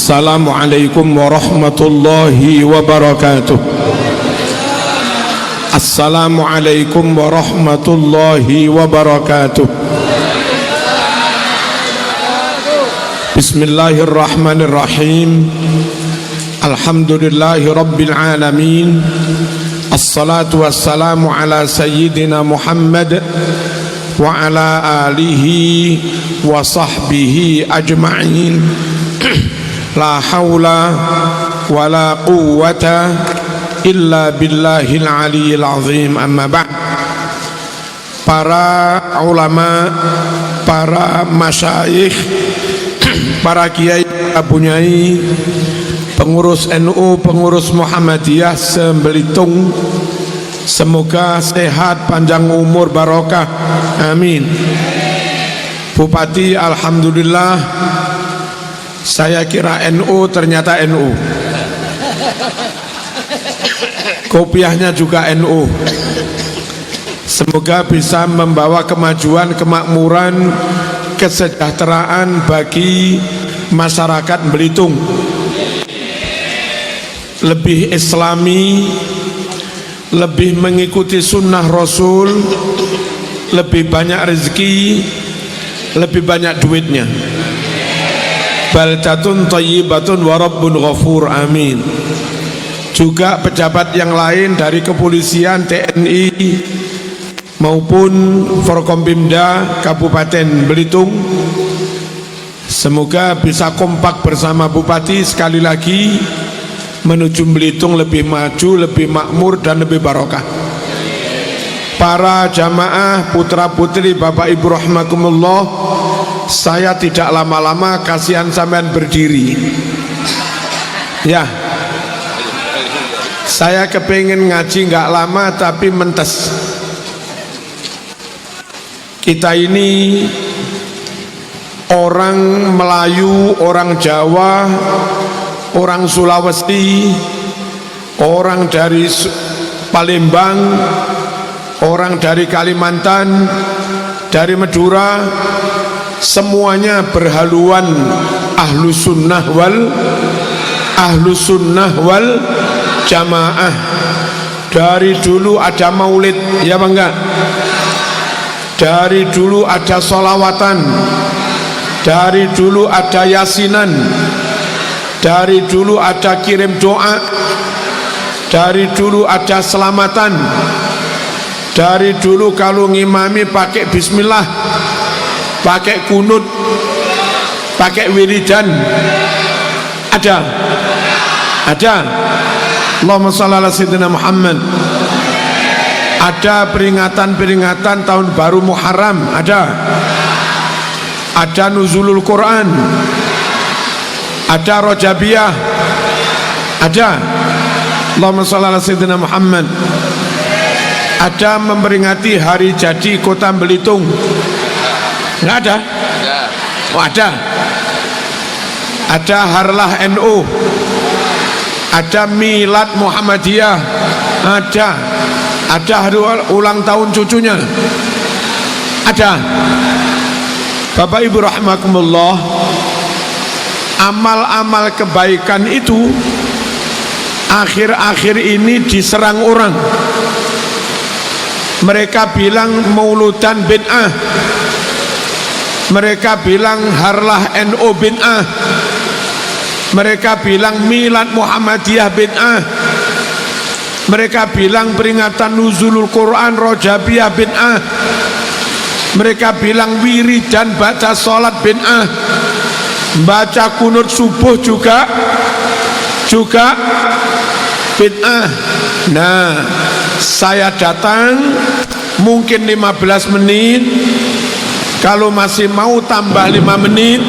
Assalamualaikum warahmatullahi wabarakatuh. Assalamualaikum warahmatullahi wabarakatuh. Bismillahirrahmanirrahim. Alhamdulillahi rabbil alamin. Assalatu wassalamu ala sayyidina Muhammad wa ala alihi wa sahbihi ajma'in. La hawla wa la quwwata illa billahil aliyyil azim. Amma ba'd. Para ulama, para masyayikh, para kiai, abunyai, pengurus NU, pengurus Muhammadiyah Sembelitung, semoga sehat, panjang umur, barokah, amin. Bupati, alhamdulillah, saya kira NU, ternyata NU. Kopiahnya juga NU. Semoga bisa membawa kemajuan, kemakmuran, kesejahteraan bagi masyarakat Belitung. Lebih islami, lebih mengikuti sunnah Rasul, lebih banyak rezeki, lebih banyak duitnya. Baldatun thayyibatun wa rabbun ghafur, amin. Juga pejabat yang lain dari kepolisian, TNI maupun Forkompimda Kabupaten Belitung, semoga bisa kompak bersama Bupati sekali lagi menuju Belitung lebih maju, lebih makmur dan lebih barokah. Para jamaah, putra putri, bapak ibu rahimakumullah, saya tidak lama-lama, kasihan sampean berdiri. Ya, saya kepingin ngaji nggak lama tapi mentes. Kita ini orang Melayu, orang Jawa, orang Sulawesi, orang dari Palembang, orang dari Kalimantan, dari Madura, semuanya berhaluan ahlus sunnah wal jamaah. Dari dulu ada maulid, ya apa enggak? Dari dulu ada sholawatan, dari dulu ada yasinan, dari dulu ada kirim doa, dari dulu ada selamatan, dari dulu kalau ngimami pakai bismillah, pakai kunut, pakai wiridan. Ada Allahumma shalli ala sayyidina Muhammad. Ada peringatan-peringatan tahun baru Muharram, ada nuzulul Quran, ada Rajabiyah, ada Allahumma shalli ala sayyidina Muhammad. Ada memperingati hari jadi kota Belitung. Enggak ada? Oh, ada. Ada harlah NU, ada milad Muhammadiyah, ada hari ulang tahun cucunya, ada. Bapak ibu rahimakumullah, amal-amal kebaikan itu akhir-akhir ini diserang orang. Mereka bilang mauludan bid'ah, mereka bilang harlah NU bid'ah, mereka bilang milad Muhammadiyah bid'ah, mereka bilang peringatan nuzulul Quran Rajabiyah bid'ah, mereka bilang wiridan baca sholat bid'ah, baca kunut subuh juga bid'ah. Nah, saya datang mungkin 15 menit, kalau masih mau tambah 5 menit,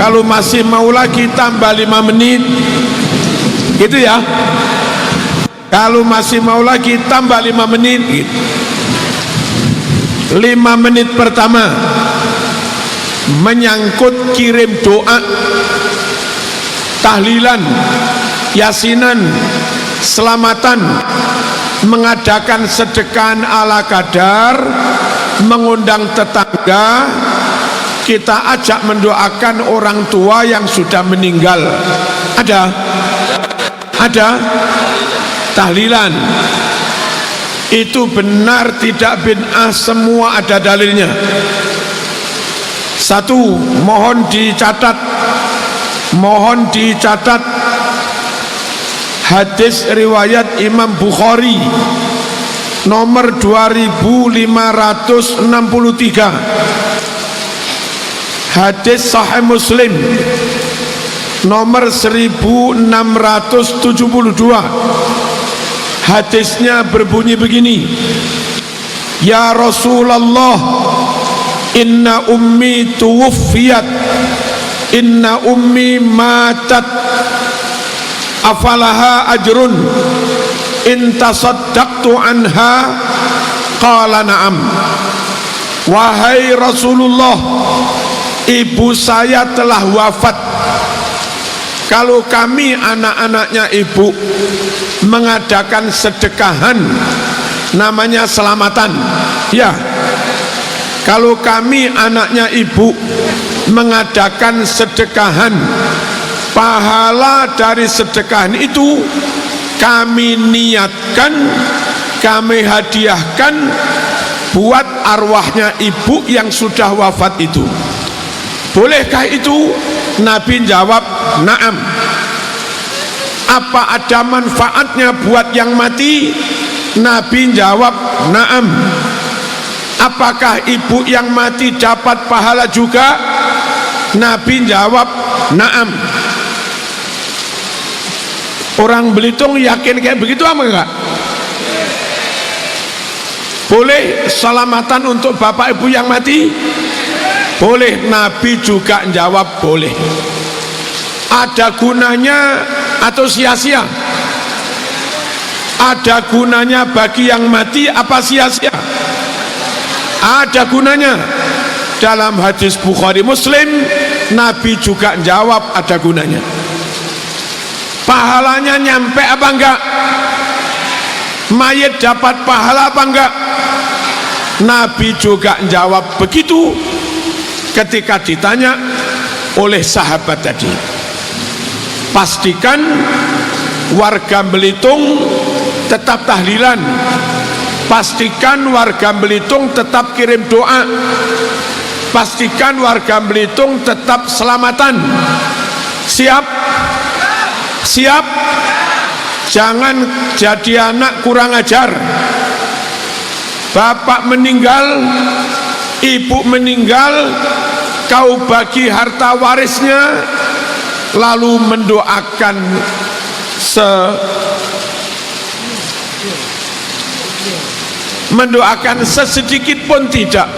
kalau masih mau lagi tambah 5 menit, gitu ya. Kalau masih mau lagi tambah 5 menit gitu. 5 menit pertama menyangkut kirim doa, tahlilan, yasinan, selamatan, mengadakan sedekah ala kadar, mengundang tetangga, kita ajak mendoakan orang tua yang sudah meninggal. Ada tahlilan. Itu benar tidak bid'ah, semua ada dalilnya. Satu, mohon dicatat hadis riwayat Imam Bukhari nomor 2563, hadis Sahih Muslim nomor 1672. Hadisnya berbunyi begini: Ya Rasulullah, inna ummi tuwuffiyat, inna ummi matat, afalaha ajrun in tasaddaqtu anha? Qala na'am. Wahai Rasulullah, ibu saya telah wafat. Kalau kami anak-anaknya ibu mengadakan sedekahan, namanya selamatan, ya. Kalau kami anaknya ibu mengadakan sedekahan, pahala dari sedekahan itu kami niatkan, kami hadiahkan buat arwahnya ibu yang sudah wafat itu. Bolehkah itu? Nabi jawab, na'am. Apa ada manfaatnya buat yang mati? Nabi jawab, na'am. Apakah ibu yang mati dapat pahala juga? Nabi jawab, na'am. Orang Belitung yakin kayak begitu apa enggak? Boleh selamatan untuk bapak ibu yang mati? Boleh. Nabi juga jawab boleh. Ada gunanya atau sia-sia? Ada gunanya bagi yang mati apa sia-sia? Ada gunanya. Dalam hadis Bukhari Muslim, Nabi juga jawab ada gunanya. Pahalanya nyampe apa enggak? Mayit dapat pahala apa enggak? Nabi juga jawab begitu ketika ditanya oleh sahabat tadi. Pastikan warga Belitung tetap tahlilan, pastikan warga Belitung tetap kirim doa, pastikan warga Belitung tetap selamatan. Siap? Siap? Jangan jadi anak kurang ajar. Bapak meninggal, ibu meninggal, kau bagi harta warisnya, lalu mendoakan sesedikit pun tidak.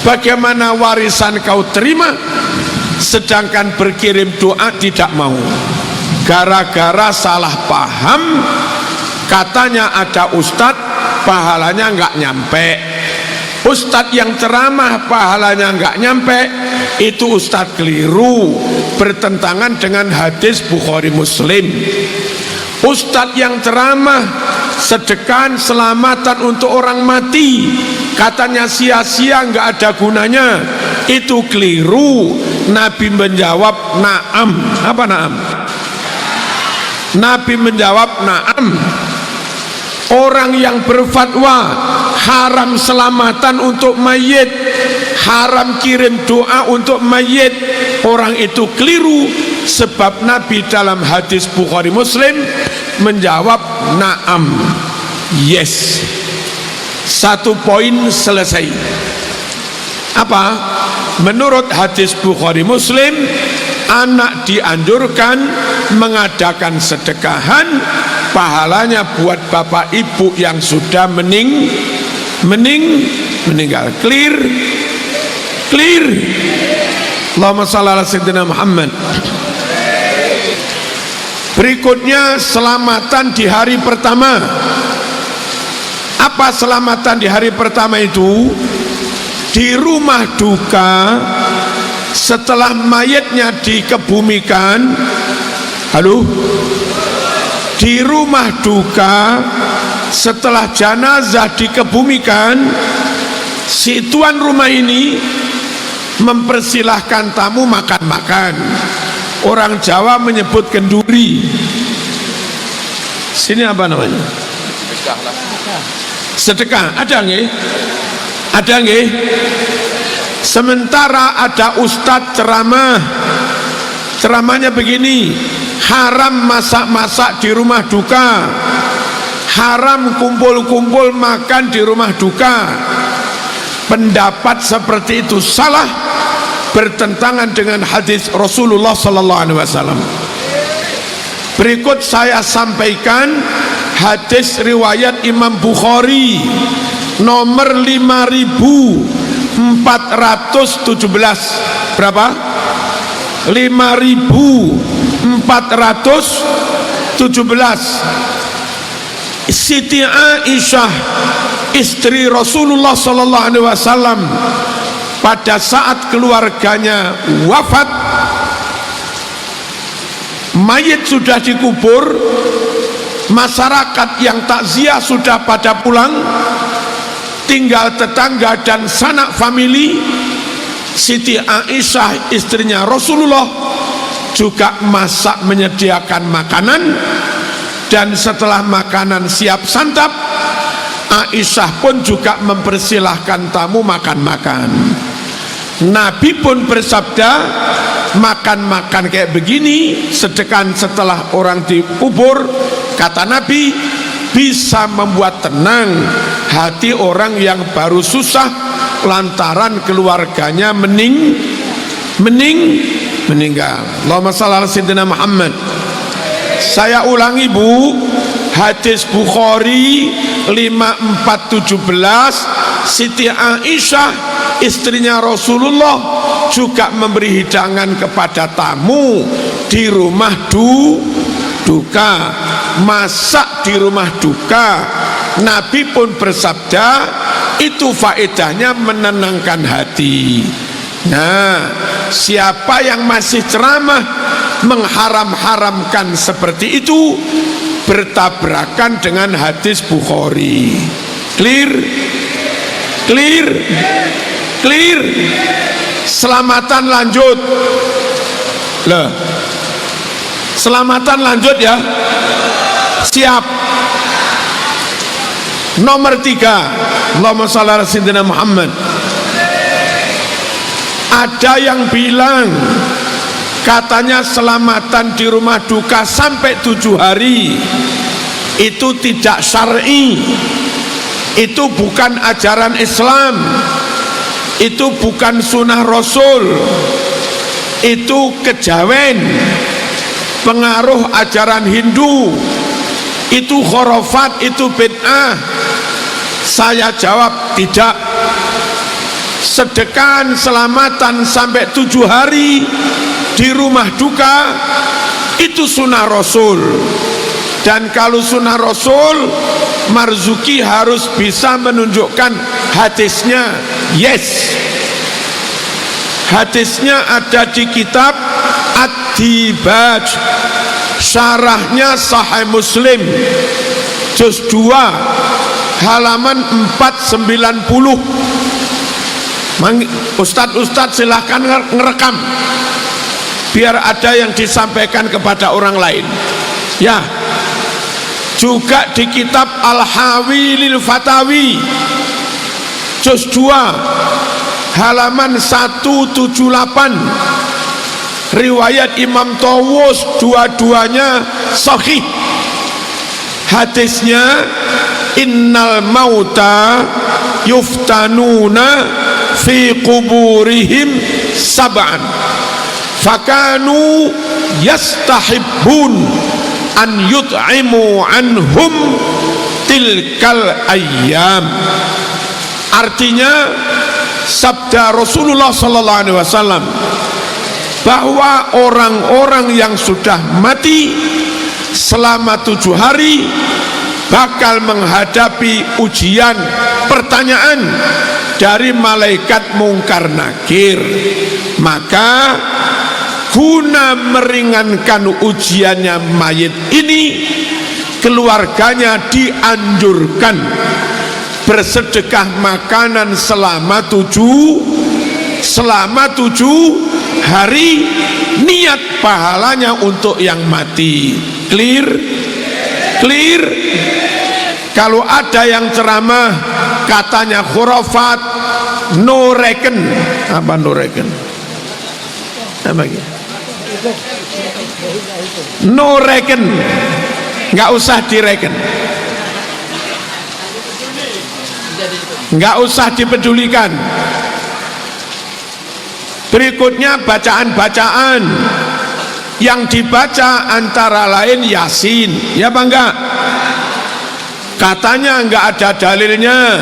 Bagaimana warisan kau terima, sedangkan berkirim doa tidak mau? Gara-gara salah paham, katanya ada ustadz, pahalanya nggak nyampe. Ustadz yang ceramah pahalanya nggak nyampe, itu ustadz keliru, bertentangan dengan hadis Bukhari Muslim. Ustadz yang ceramah sedekah selamatan untuk orang mati, katanya sia-sia nggak ada gunanya, itu keliru. Nabi menjawab na'am. Apa na'am? Nabi menjawab na'am. Orang yang berfatwa haram selamatan untuk mayit, haram kirim doa untuk mayit, orang itu keliru. Sebab Nabi dalam hadis Bukhari Muslim menjawab na'am, yes. Satu poin selesai. Apa? Menurut hadis Bukhari Muslim, anak dianjurkan mengadakan sedekahan, pahalanya buat bapak ibu yang sudah meninggal. Clear? Clear? Allahumma shalli ala sayyidina Muhammad. Berikutnya selamatan di hari pertama. Apa selamatan di hari pertama itu? Di rumah duka, setelah mayatnya dikebumikan, halo, di rumah duka setelah jenazah dikebumikan, si tuan rumah ini mempersilahkan tamu makan-makan. Orang Jawa menyebut kenduri. Sini apa namanya? Sedekah. Ada nggih? Ada nggih? Sementara ada ustadz ceramah. Ceramahnya begini, haram masak-masak di rumah duka, haram kumpul-kumpul makan di rumah duka. Pendapat seperti itu salah, bertentangan dengan hadis Rasulullah sallallahu alaihi wasallam. Berikut saya sampaikan hadis riwayat Imam Bukhari nomor 5417. Berapa? 5417. Siti Aisyah istri Rasulullah sallallahu alaihi wasallam pada saat keluarganya wafat, mayit sudah dikubur, masyarakat yang takziah sudah pada pulang, tinggal tetangga dan sanak famili. Siti Aisyah istrinya Rasulullah juga masak menyediakan makanan, dan setelah makanan siap santap, Aisyah pun juga mempersilahkan tamu makan-makan. Nabi pun bersabda, makan-makan kayak begini sedekan setelah orang dikubur, kata Nabi, bisa membuat tenang hati orang yang baru susah lantaran keluarganya meninggal. Allahumma shalli ala sayyidina Muhammad. Saya ulangi Bu, hadis Bukhari 5417, Siti Aisyah istrinya Rasulullah juga memberi hidangan kepada tamu di rumah duka, masak di rumah duka. Nabi pun bersabda, itu faedahnya menenangkan hati. Nah, siapa yang masih ceramah mengharam-haramkan seperti itu, bertabrakan dengan hadis Bukhari. Clear? Clear? Clear? Selamatan lanjut. Loh, selamatan lanjut ya. Siap. Nomor 3, Allahumma shalli ala sayyidina Muhammad. Ada yang bilang katanya selamatan di rumah duka sampai 7 hari. Itu tidak syar'i. Itu bukan ajaran Islam. Itu bukan sunnah Rasul. Itu kejawen, pengaruh ajaran Hindu. Itu khurafat, itu bid'ah. Saya jawab tidak. Sedekah selamatan sampai 7 hari di rumah duka itu sunnah Rasul. Dan kalau sunnah Rasul, Marzuki harus bisa menunjukkan hadisnya. Yes, hadisnya ada di kitab Ad-Dibaj, syarahnya Sahih Muslim, juz 2 halaman 490. Ustadz silahkan ngerekam biar ada yang disampaikan kepada orang lain ya. Juga di kitab Al-Hawi lil Fatawi, juz 2 halaman 178, riwayat Imam Tawus, dua-duanya sahih. Hadisnya, innal mauta yuftanuna fi kuburihim sab'an fakanu yastahibbun an yut'imu anhum tilkal ayyam. Artinya sabda Rasulullah sallallahu alaihi wasallam bahwa orang-orang yang sudah mati selama 7 hari bakal menghadapi ujian, pertanyaan dari malaikat mungkar nakir. Maka guna meringankan ujiannya mayit ini, keluarganya dianjurkan bersedekah makanan selama 7 selama 7 hari, niat pahalanya untuk yang mati. Clear? Clear? Kalau ada yang ceramah katanya khurafat, no reckon. Apa no reckon? Apa gitu? No reckon, nggak usah direken, nggak usah dipedulikan. Berikutnya bacaan-bacaan yang dibaca antara lain Yasin, ya Bang, enggak? Katanya enggak ada dalilnya.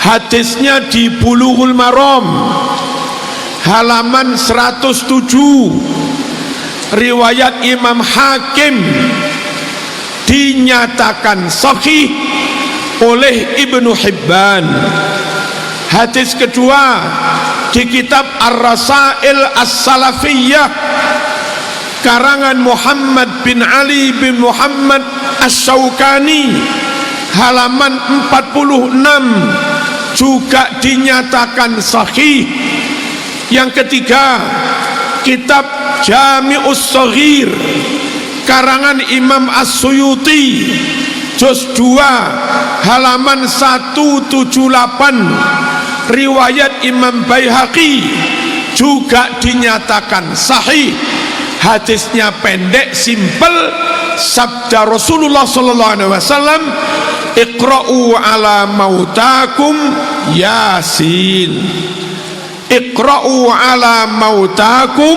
Hadisnya di Bulughul Maram halaman 107, riwayat Imam Hakim, dinyatakan sahih oleh Ibnu Hibban. Hadis kedua di kitab Ar-Rasail As-Salafiyah karangan Muhammad bin Ali bin Muhammad Asy-Syaukani halaman 46 juga dinyatakan sahih. Yang ketiga, kitab Jami'us Shaghir karangan Imam As-Suyuti juz 2 halaman 178, riwayat Imam Baihaqi juga dinyatakan sahih. Hadisnya pendek, simpel, sabda Rasulullah sallallahu alaihi wasallam, iqra'u ala mautakum Yasin. Iqra'u ala mautakum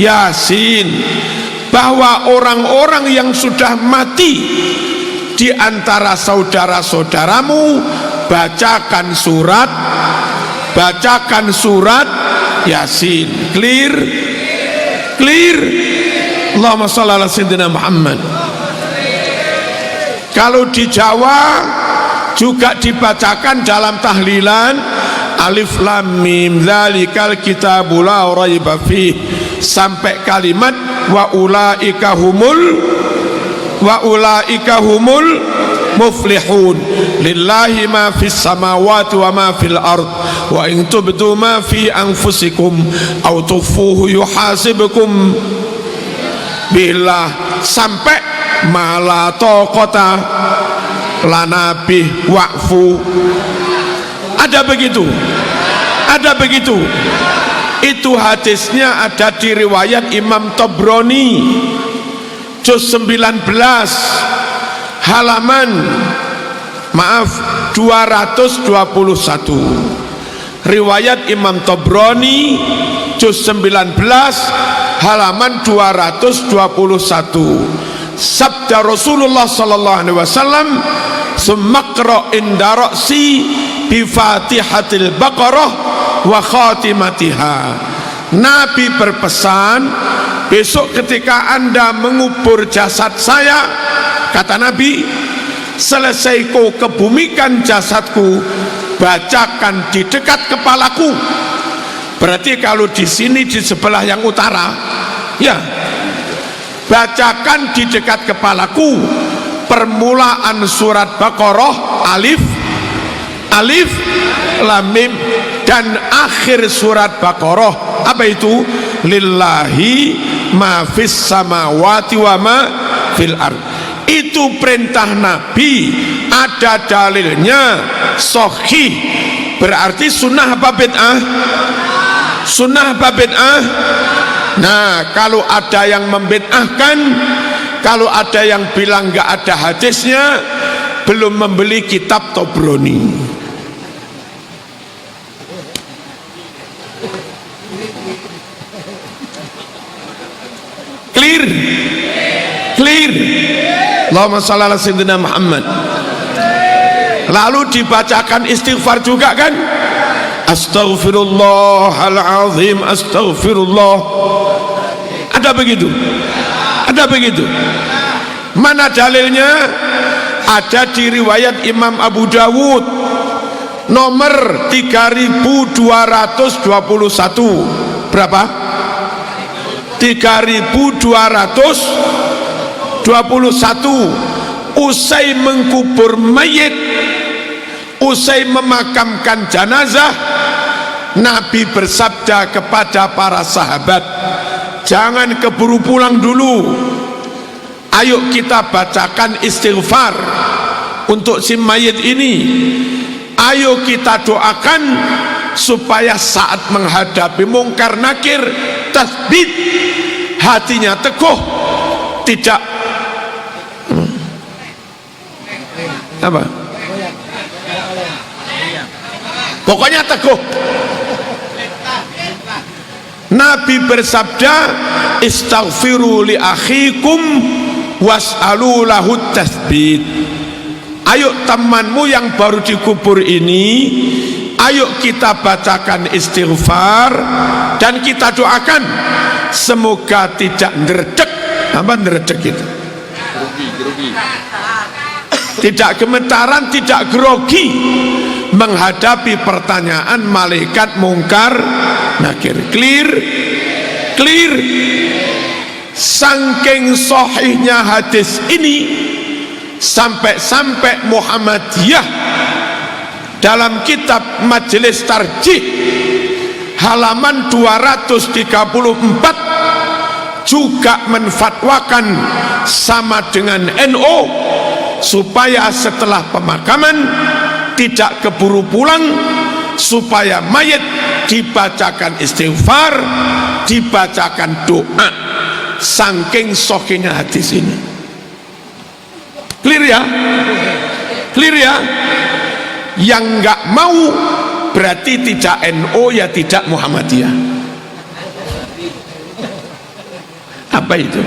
Yasin. Bahwa orang-orang yang sudah mati di antara saudara-saudaramu, bacakan surat Yasin. Clear? Clear? Allahumma shalli ala sayyidina Muhammad. Kalau di Jawa juga dibacakan dalam tahlilan alif lam mim dzalikal kitabul la raiba fih sampai kalimat wa ulaika humul muflihun lillahi ma fis samawati wa ma fil ard wa in tubdu ma fi anfusikum aw tukhfuhu yuhasibukum billah sampai mala taqata lana bih wa'fu. Ada begitu, ada begitu. Itu hadisnya ada di riwayat Imam Tabrani juz 19 halaman 221. Riwayat Imam Tabrani juz 19 halaman 221. Sabda Rasulullah sallallahu alaihi wasallam, "Summaqra inda ra'si bi Fatihatil Baqarah wa khatimatiha." Nabi berpesan, besok ketika Anda mengubur jasad saya, kata Nabi, selesai kau kebumikan jasadku, bacakan di dekat kepalaku. Berarti kalau di sini di sebelah yang utara, ya, bacakan di dekat kepalaku permulaan surat Baqarah alif lam mim dan akhir surat Baqarah. Apa itu? Lillahi ma fis samawati wa ma fil ard. Itu perintah Nabi, ada dalilnya, sahih. Berarti sunnah apa bid'ah? Sunnah apa bid'ah? Nah, kalau ada yang membid'ahkan, kalau ada yang bilang nggak ada hadisnya, belum membeli kitab Tabrani. Clear? Clear? Allahumma shalli ala sayyidina Muhammad. Lalu dibacakan istighfar juga kan? Astaghfirullahaladzim, astaghfirullah. Ada begitu? Ada begitu? Mana dalilnya? Ada di riwayat Imam Abu Dawud nomor 3221. Berapa? 3221. Usai mengkubur mayit, usai memakamkan jenazah, Nabi bersabda kepada para sahabat, jangan keburu pulang dulu, ayo kita bacakan istighfar untuk si mayit ini, ayo kita doakan supaya saat menghadapi mungkar nakir tasbih, hatinya teguh, tidak apa, pokoknya teguh. Nabi bersabda, istaghfiru li akhikum was'alu lahu tasbih. Ayo temanmu yang baru dikubur ini, ayo kita bacakan istighfar dan kita doakan semoga tidak neredek. Apa neredek itu? Tidak gemetaran, tidak grogi menghadapi pertanyaan malaikat mungkar nakir. Clear? Clear? Saking sahihnya hadis ini, sampai-sampai Muhammadiyah dalam kitab Majelis Tarjih halaman 234 juga menfatwakan sama dengan NU supaya setelah pemakaman tidak keburu pulang, supaya mayit dibacakan istighfar, dibacakan doa. Saking sahihnya hadis ini. Clear ya? Clear ya? Yang nggak mau berarti tidak NU, ya tidak Muhammadiyah. Apa itu?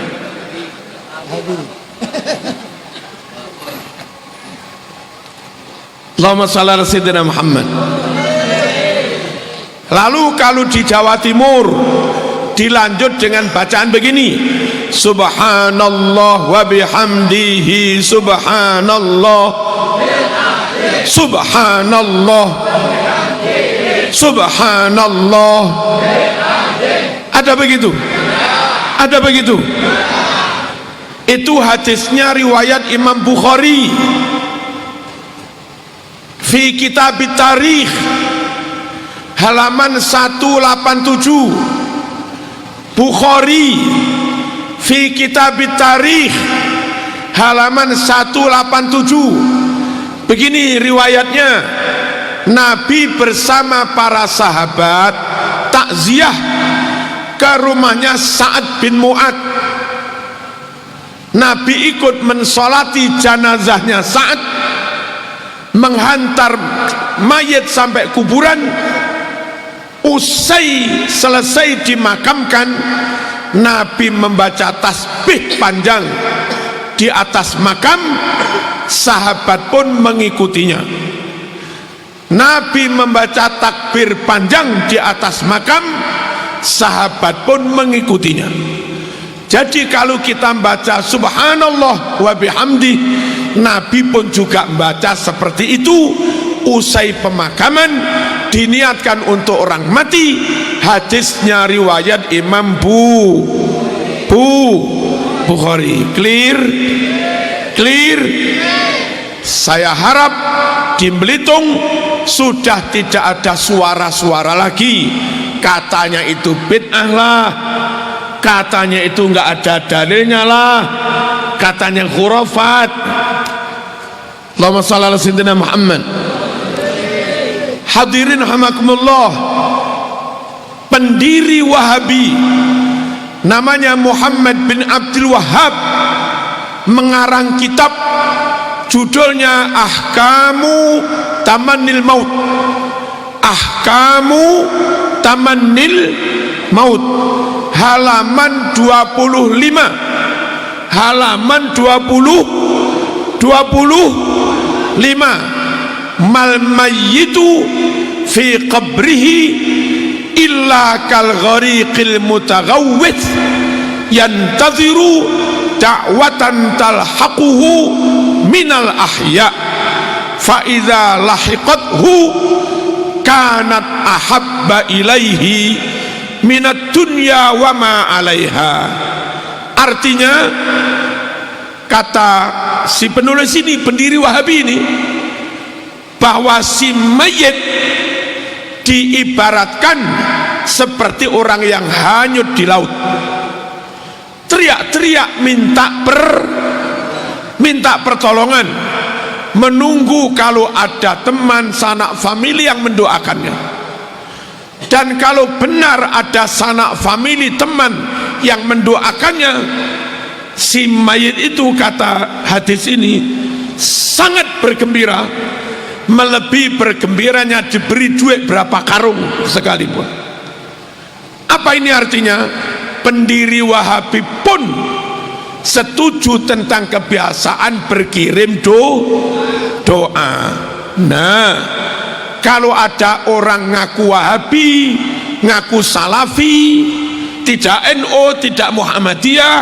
Allahumma shalli ala sayyidina Muhammad. Lalu kalau di Jawa Timur dilanjut dengan bacaan begini, subhanallah wa bihamdihi, subhanallah, subhanallah, subhanallah. Ada begitu? Ada begitu? Itu hadisnya riwayat Imam Bukhari fi kitab tarikh halaman 187. Bukhari fi kitab tarikh halaman 187. Begini riwayatnya, Nabi bersama para sahabat takziah ke rumahnya Sa'ad bin Mu'ad. Nabi ikut mensolati jenazahnya Sa'ad, menghantar mayit sampai kuburan. Usai selesai dimakamkan, Nabi membaca tasbih panjang di atas makam, sahabat pun mengikutinya. Nabi membaca takbir panjang di atas makam, sahabat pun mengikutinya. Jadi kalau kita membaca subhanallah wa bihamdi, Nabi pun juga membaca seperti itu. Usai pemakaman diniatkan untuk orang mati. Hadisnya riwayat Imam Bukhari. Clear? Clear? Saya harap di Belitung sudah tidak ada suara-suara lagi katanya itu bid'ah lah, katanya itu nggak ada dalilnya lah, katanya khurafat. Allahumma shalli ala sayyidina Muhammad. Hadirin rahimakumullah, pendiri Wahabi namanya Muhammad bin Abdul Wahhab mengarang kitab judulnya Ahkamu Tamannil Maut. Ahkamu Tamannil Maut, halaman 25, halaman 25. Mal mayyitu fi qabrihi illa kal ghariqil mutaghawwith yantaziru da'watan talhaquhu minal ahya fa idza lahiqathu kanat ahabba ilaihi minad dunya wa ma 'alaiha. Artinya, kata si penulis ini, pendiri Wahabi ini, bahwa si mayit diibaratkan seperti orang yang hanyut di laut, teriak-teriak minta pertolongan, menunggu kalau ada teman sanak famili yang mendoakannya. Dan kalau benar ada sanak famili teman yang mendoakannya, si mayit itu, kata hadis ini, sangat bergembira, melebihi bergembiranya diberi duit berapa karung sekalipun. Apa ini artinya? Pendiri Wahabi pun setuju tentang kebiasaan berkirim doa. Nah, kalau ada orang ngaku Wahabi, ngaku Salafi, tidak NU, tidak Muhammadiyah,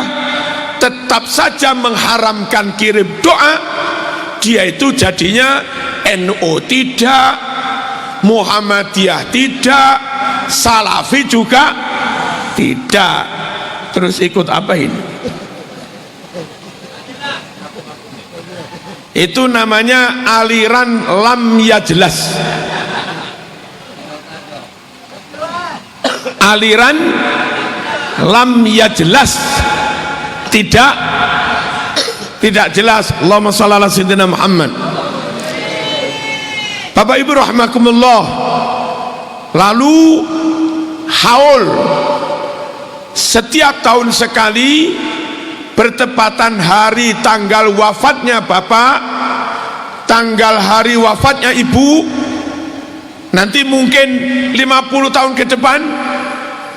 tetap saja mengharamkan kirim doa, dia itu jadinya NU tidak, Muhammadiyah tidak, Salafi juga tidak. Terus ikut apa ini? Itu namanya aliran lam yajlas. Aliran lam yajlas, tidak jelas. Allahumma shalli ala sayyidina Muhammad. Bapak Ibu rahimakumullah. Lalu haul setiap tahun sekali, bertepatan hari tanggal wafatnya bapak, tanggal hari wafatnya ibu, nanti mungkin 50 tahun ke depan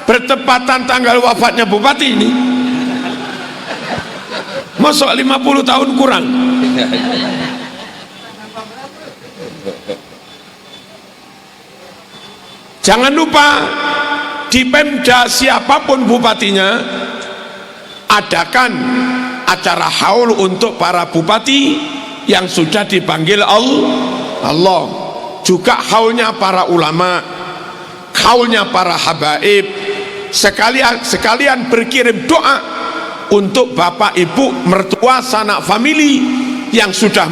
bertepatan tanggal wafatnya bupati ini. Masuk 50 tahun kurang. Jangan lupa di Pemda siapapun bupatinya, adakan acara haul untuk para bupati yang sudah dipanggil Allah. Juga haulnya para ulama, haulnya para habaib, sekalian berkirim doa untuk bapak ibu mertua sanak famili yang sudah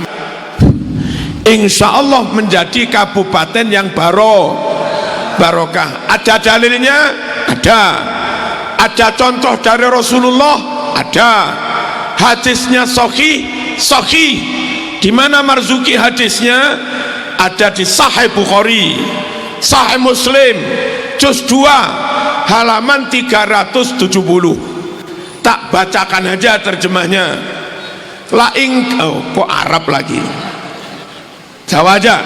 insya Allah menjadi kabupaten yang barokah. Ada dalilnya? Ada contoh dari Rasulullah? Ada. Hadisnya sahih. Di mana Marzuki hadisnya? Ada di Sahih Bukhari, Sahih Muslim, juz 2 halaman 370. Tak bacakan aja terjemahnya. Kok Arab lagi? Jawa aja.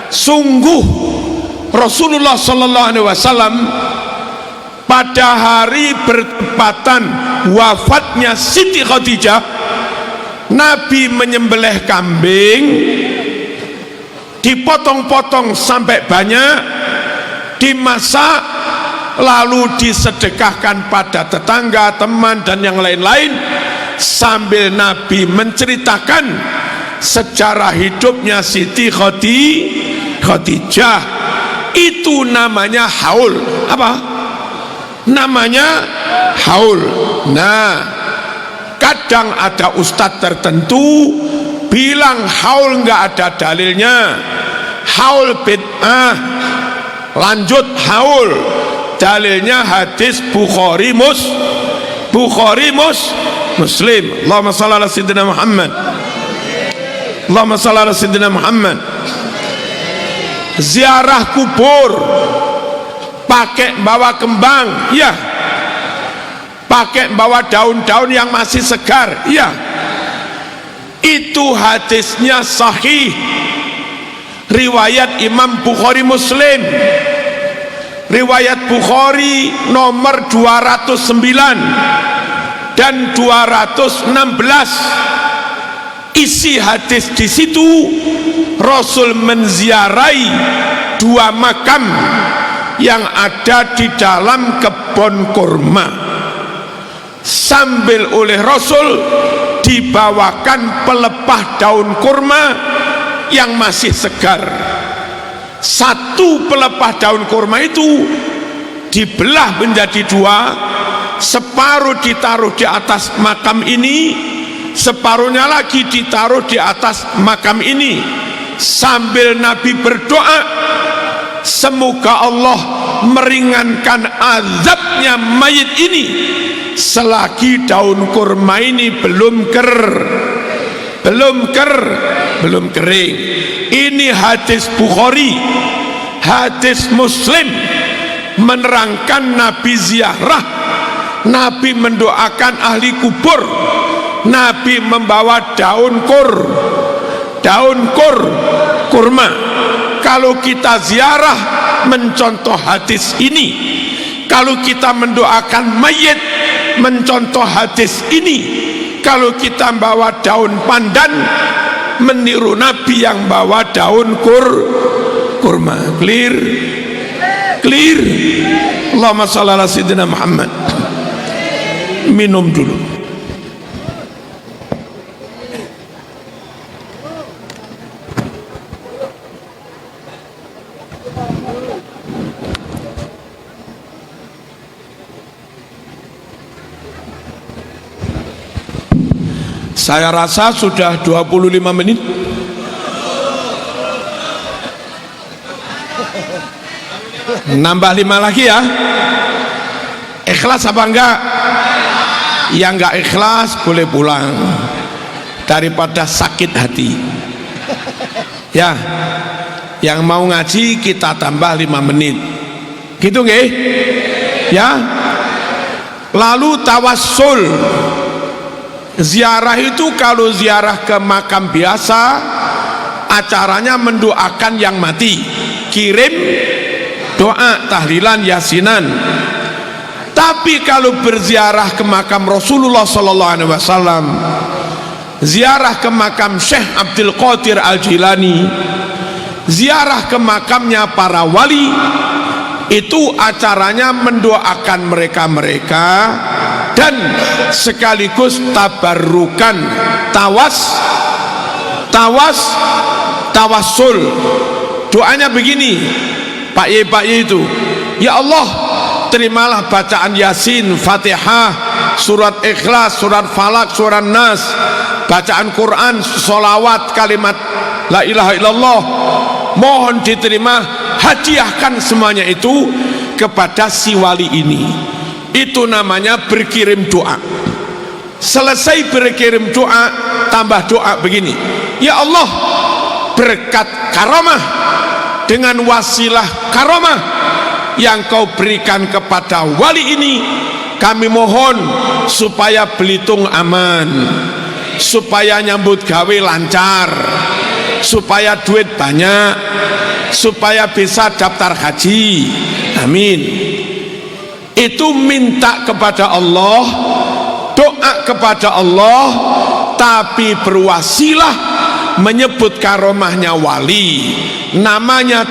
Sungguh Rasulullah sallallahu alaihi wasallam pada hari bertepatan wafatnya Siti Khadijah, Nabi menyembelih kambing, dipotong-potong sampai banyak, dimasak, lalu disedekahkan pada tetangga, teman dan yang lain-lain, sambil Nabi menceritakan sejarah hidupnya Siti Khadijah. Itu namanya haul. Apa? Namanya haul. Nah, kadang ada ustadz tertentu bilang haul nggak ada dalilnya, haul bid'ah. Lanjut haul, dalilnya hadis Bukhari Muslim. Allahumma shalli ala sayyidina Muhammad. Allahumma shalli ala sayyidina Muhammad. Ziarah kubur pakai bawa kembang, ya. Pakai bawa daun-daun yang masih segar, ya. Itu hadisnya sahih, riwayat Imam Bukhari Muslim, riwayat Bukhari nomor 209 dan 216. Isi hadis di situ, Rasul menziarahi dua makam yang ada di dalam kebun kurma, sambil oleh Rasul dibawakan pelepah daun kurma yang masih segar. Satu pelepah daun kurma itu dibelah menjadi dua, separuh ditaruh di atas makam ini, separuhnya lagi ditaruh di atas makam ini. sambil Nabi berdoa, semoga Allah meringankan azabnya mayit ini selagi daun kurma ini belum kering. Ini hadis Bukhari, hadis Muslim menerangkan Nabi ziarah, Nabi mendoakan ahli kubur, Nabi membawa daun kurma. Kalau kita ziarah mencontoh hadis ini, kalau kita mendoakan mayit mencontoh hadis ini, kalau kita bawa daun pandan meniru Nabi yang bawa daun kurma. Clear? Allahumma shalli ala sayyidina Muhammad. Minum dulu. Saya rasa sudah 25 menit. Nambah 5 lagi ya. Ikhlas apa enggak? Yang enggak ikhlas boleh pulang daripada sakit hati. Ya, yang mau ngaji kita tambah 5 menit. Gitu nggih? Ya. Lalu tawassul. Ziarah itu kalau ziarah ke makam biasa acaranya mendoakan yang mati, kirim doa, tahlilan, yasinan. Tapi kalau berziarah ke makam Rasulullah sallallahu alaihi wasallam, ziarah ke makam Syekh Abdul Qadir Al-Jilani, ziarah ke makamnya para wali, itu acaranya mendoakan mereka-mereka dan sekaligus tabarrukan, tawassul. Doanya begini, Pak Ye itu, ya Allah, terimalah bacaan Yasin, Fatihah, surat Ikhlas, surat Falak, surat Nas, bacaan Quran, sholawat, kalimat la ilaha illallah, mohon diterima, hadiahkan semuanya itu kepada si wali ini. Itu namanya berkirim doa. Selesai berkirim doa, tambah doa begini, ya Allah, berkat karamah, dengan wasilah karamah yang kau berikan kepada wali ini, kami mohon supaya Belitung aman, supaya nyambut gawe lancar, supaya duit banyak, supaya bisa daftar haji, amin. Itu minta kepada Allah, doa kepada Allah, tapi berwasilah menyebut karomahnya wali, namanya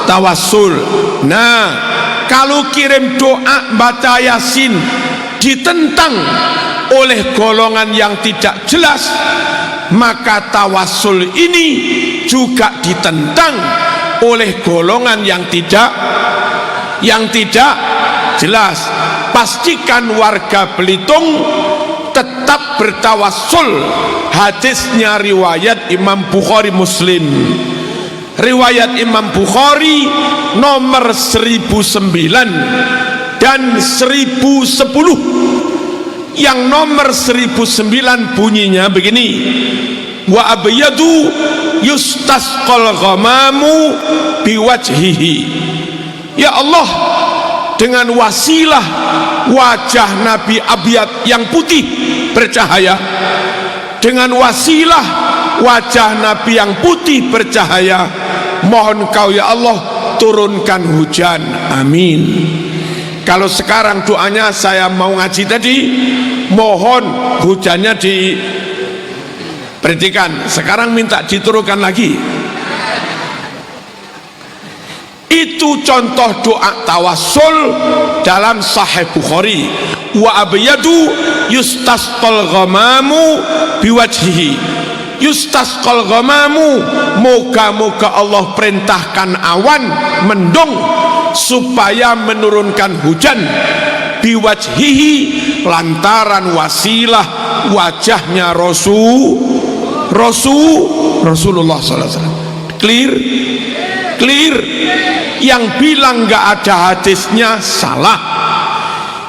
tawassul. Nah, kalau kirim doa baca Yasin ditentang oleh golongan yang tidak jelas, maka tawassul ini juga ditentang oleh golongan yang tidak jelas. Pastikan warga Belitung tetap bertawassul. Hadisnya riwayat Imam Bukhari Muslim. Riwayat Imam Bukhari nomor 1009 dan 1010. Yang nomor 1009 bunyinya begini, wa abyadu yustasqal ghamamu biwajhihi. Ya Allah, dengan wasilah wajah Nabi Abyad yang putih bercahaya, dengan wasilah wajah Nabi yang putih bercahaya, mohon kau ya Allah turunkan hujan, amin. Kalau sekarang doanya saya mau ngaji tadi, mohon hujannya diperhatikan, sekarang minta diturunkan lagi. Itu contoh doa tawassul dalam Sahih Bukhari. Wa abyadu yustasqal ghamamu biwajhihi. Yustasqal ghamamu, moga-moga Allah perintahkan awan mendung supaya menurunkan hujan, biwajhihi, lantaran wasilah wajahnya Rasulullah SAW. Clear? Clear. Yang bilang nggak ada hadisnya salah,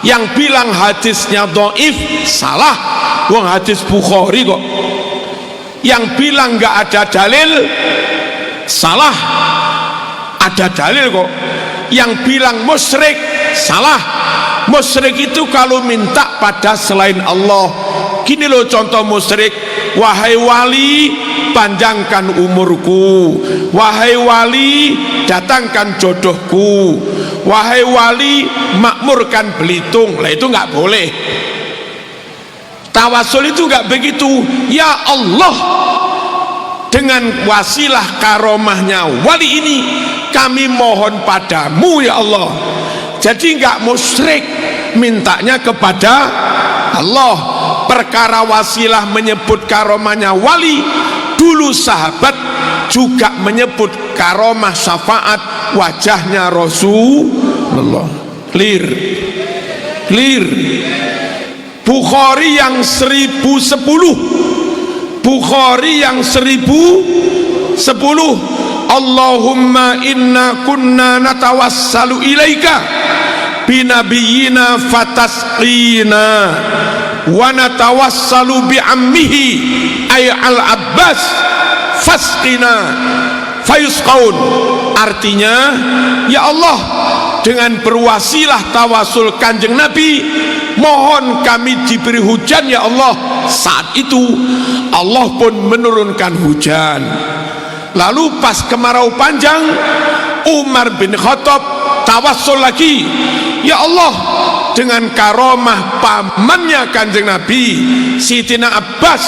yang bilang hadisnya dhaif salah. Wong hadis Bukhari kok. Yang bilang nggak ada dalil salah, ada dalil kok. Yang bilang musyrik salah. Musyrik itu kalau minta pada selain Allah. Gini loh contoh musyrik: wahai wali, panjangkan umurku. Wahai wali, datangkan jodohku. Wahai wali, makmurkan Belitung. Lah itu nggak boleh. Tawasul itu nggak begitu. Ya Allah, dengan wasilah karomahnya wali ini, kami mohon padamu ya Allah. Jadi nggak musyrik, mintanya kepada Allah. Perkara wasilah menyebut karomahnya wali, dulu sahabat juga menyebut karomah syafaat wajahnya Rasulullah. Clear? Clear? Bukhari yang 1010, Bukhari yang 1010, Allahumma inna kunna natawassalu ilaika binabiyina fatasqina wa natawassalu bi'ammihi ay al-Abbas fasqina fayusqaun. Artinya, ya Allah, dengan berwasilah tawasul kanjeng Nabi, mohon kami diberi hujan ya Allah. Saat itu Allah pun menurunkan hujan. Lalu pas kemarau panjang, Umar bin Khattab tawassul lagi, ya Allah, dengan karomah pamannya kanjeng Nabi Sidina Abbas,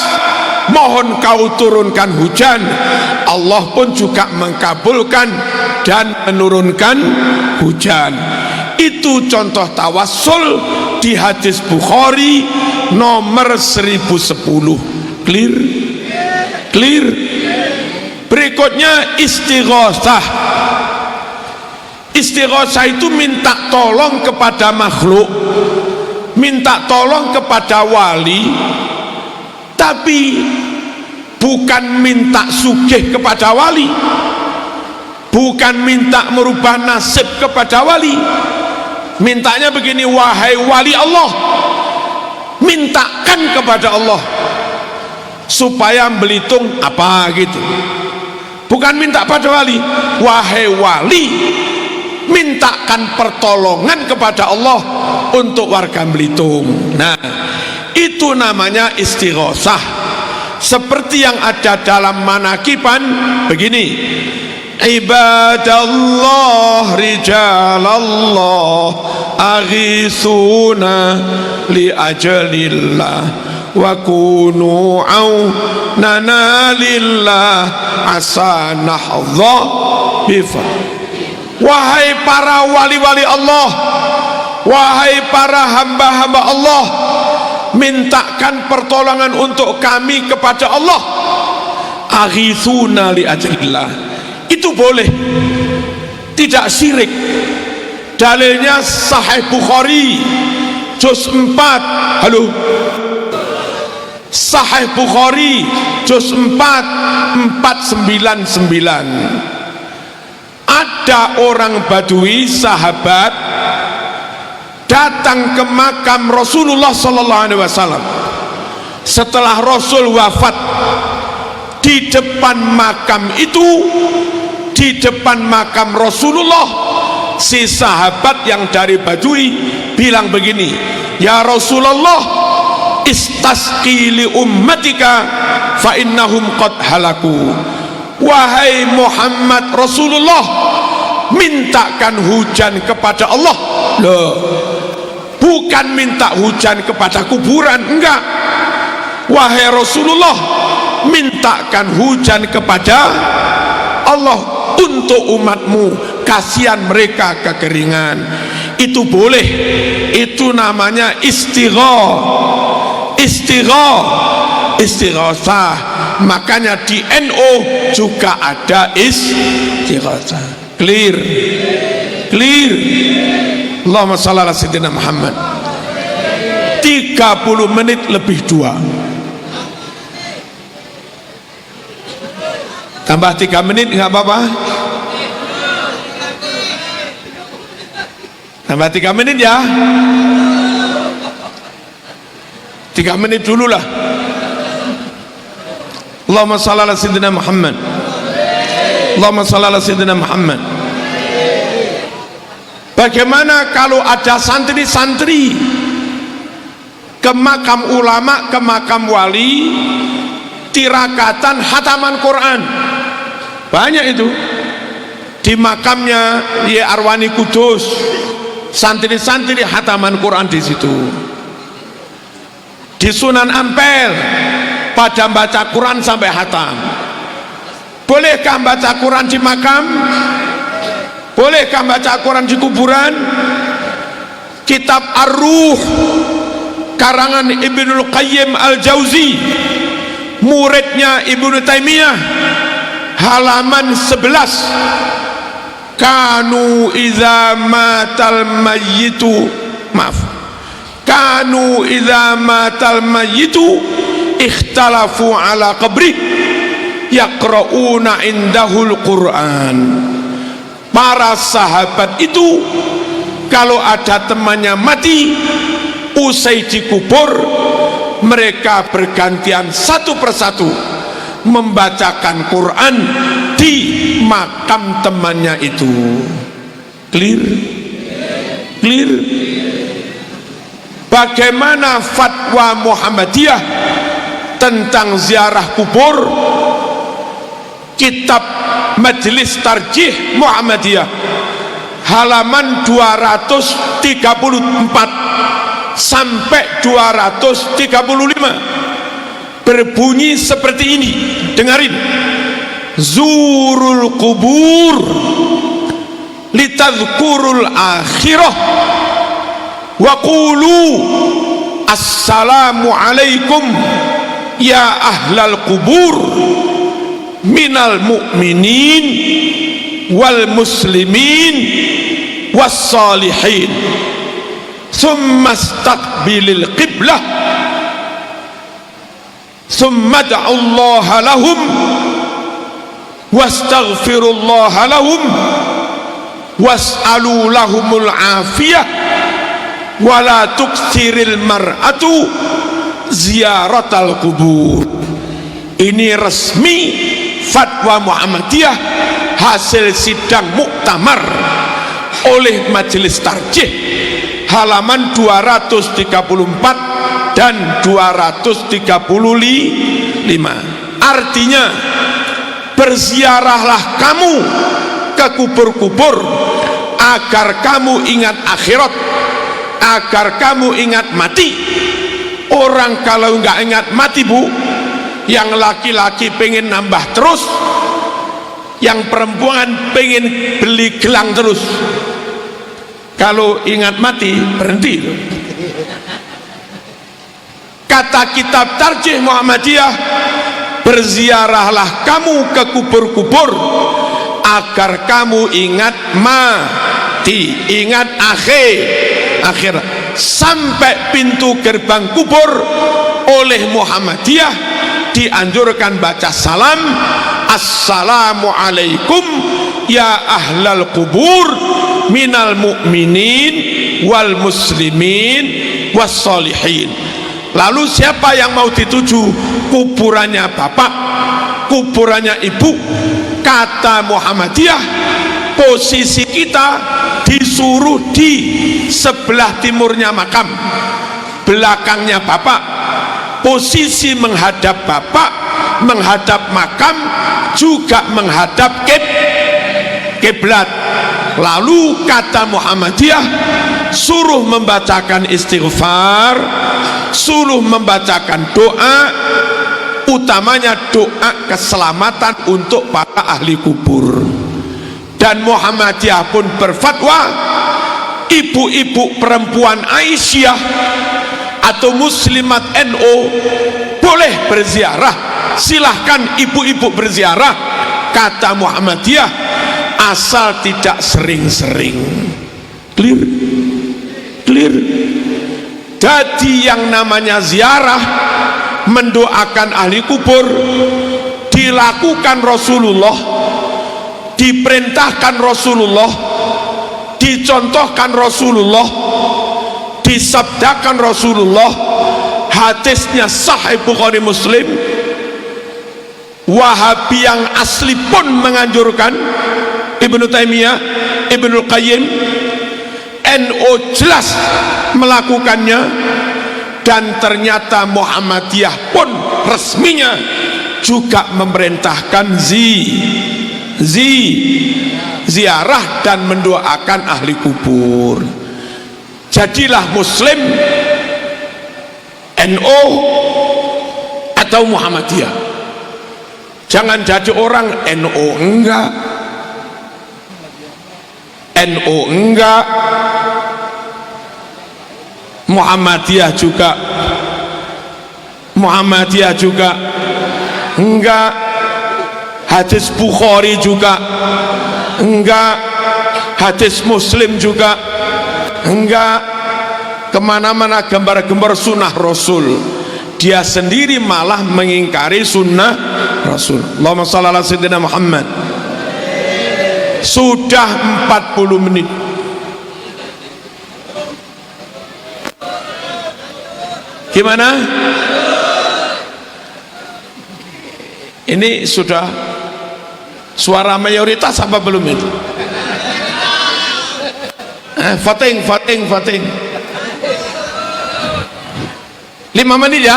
mohon kau turunkan hujan. Allah pun juga mengkabulkan dan menurunkan hujan. Itu contoh tawassul di hadis Bukhari nomor 1010. Clear? Clear? Berikutnya istighosah. Istighosah itu minta tolong kepada makhluk, minta tolong kepada wali, tapi bukan minta sugih kepada wali, bukan minta merubah nasib kepada wali. Mintanya begini: wahai wali Allah, mintakan kepada Allah supaya Belitung apa gitu. Bukan minta pada wali. Wahai wali, mintakan pertolongan kepada Allah untuk warga Belitung. Nah, itu namanya istighosah. Seperti yang ada dalam manakiban begini: ibadallah rijalallah aghisuna li ajalillah wa kunu aunana lillah asa nahdha bifa. Wahai para wali-wali Allah, wahai para hamba-hamba Allah, mintakan pertolongan untuk kami kepada Allah. Aghithuna li ajlillah. Itu boleh, tidak syirik. Dalilnya Sahih Bukhari juz 4. Halo, Sahih Bukhari juz 4 499. Ada orang Badui sahabat datang ke makam Rasulullah sallallahu alaihi wasallam setelah Rasul wafat. Di depan makam itu, di depan makam Rasulullah, si sahabat yang dari Badui bilang begini: ya Rasulullah, istasqi li ummatika fa innahum qad halaku. Wahai Muhammad Rasulullah, mintakan hujan kepada Allah. Loh, bukan minta hujan kepada kuburan, enggak. Wahai Rasulullah, mintakan hujan kepada Allah untuk umatmu, kasihan mereka kekeringan. Itu boleh, itu namanya istighosah. Makanya di NU juga ada istighosah. Clear? Clear? Allahumma shalli ala sayyidina Muhammad. 30 menit lebih 2. Tambah 3 menit nggak apa-apa? Tambah 3 menit ya. 3 menit dulu lah. Allahumma shalli ala sayyidina Muhammad. Allahumma shalli ala sayyidina Muhammad. Bagaimana kalau ada santri-santri ke makam ulama, ke makam wali, tirakatan hataman Quran? Banyak itu di makamnya Ye Arwani Kudus, santri-santri hataman Quran di situ. Di Sunan Ampel pada baca Quran sampai hatam. Bolehkah baca Quran di makam? Bolehkah baca Quran di kuburan? Kitab Ar-Ruh karangan Ibnul Qayyim Al-Jauzi, muridnya Ibnu Taimiyah, halaman 11. Kanu idza matal mayyitu, maaf, kanu idza matal mayyitu ikhtalafu ala qabri yaqra'una indahul Quran. Para sahabat itu kalau ada temannya mati, usai dikubur, mereka bergantian satu persatu membacakan Quran di makam temannya itu. Clear? Clear? Bagaimana fatwa Muhammadiyah tentang ziarah kubur? Kitab Majelis Tarjih Muhammadiyah halaman 234 sampai 235 berbunyi seperti ini. Dengarin. Zurul kubur litadhkurul akhirah wa qulu assalamu alaikum ya ahlal kubur minal mu'minin wal muslimin was salihin thumma istaqbilil qiblah thumma da'ullaha lahum wastaghfirullaha lahum was'alu lahumul afiyah wala tukthiril mar'atu ziyaratal kubur. Ini resmi fatwa Muhammadiyah hasil sidang muktamar oleh Majelis Tarjih halaman 234 dan 235. Artinya, berziarahlah kamu ke kubur-kubur agar kamu ingat akhirat, agar kamu ingat mati. Orang kalau nggak ingat mati, Bu, yang laki-laki pengen nambah terus, yang perempuan pengen beli gelang terus. Kalau ingat mati berhenti. Kata kitab Tarjih Muhammadiyah, berziarahlah kamu ke kubur-kubur agar kamu ingat mati, ingat akhirat. Sampai pintu gerbang kubur oleh Muhammadiyah dianjurkan baca salam, assalamu alaikum ya ahlal kubur minal mu'minin wal muslimin was salihin. Lalu siapa yang mau dituju? Kuburannya bapak, kuburannya ibu. Kata Muhammadiyah, posisi kita disuruh di sebelah timurnya makam, belakangnya bapak. Posisi menghadap bapak, menghadap makam, juga menghadap kiblat. Lalu kata Muhammadiyah, suruh membacakan istighfar, suruh membacakan doa, utamanya doa keselamatan untuk para ahli kubur. Dan Muhammadiyah pun berfatwa, ibu-ibu perempuan Aisyah atau muslimat NO boleh berziarah. Silahkan ibu-ibu berziarah, kata Muhammadiyah, asal tidak sering-sering. Clear? Clear? Jadi yang namanya ziarah, mendoakan ahli kubur, dilakukan Rasulullah, diperintahkan Rasulullah, dicontohkan Rasulullah, disabdakan Rasulullah, hadisnya sahih Bukhari Muslim. Wahabi yang asli pun menganjurkan, Ibnu Taimiyah, Ibnu Qayyim, NU jelas melakukannya, dan ternyata Muhammadiyah pun resminya juga memerintahkan ziarah dan mendoakan ahli kubur. Jadilah Muslim, NU atau Muhammadiyah. Jangan jadi orang NU enggak, NU enggak, Muhammadiyah juga enggak, hadis Bukhari juga enggak, hadis Muslim juga enggak, kemana-mana gambar-gambar sunnah Rasul. Dia sendiri malah mengingkari sunnah Rasul. Allahumma shalli ala sayyidina Muhammad. Sudah 40 menit. Gimana? Ini sudah suara mayoritas apa belum itu? Voting. 5 menit ya?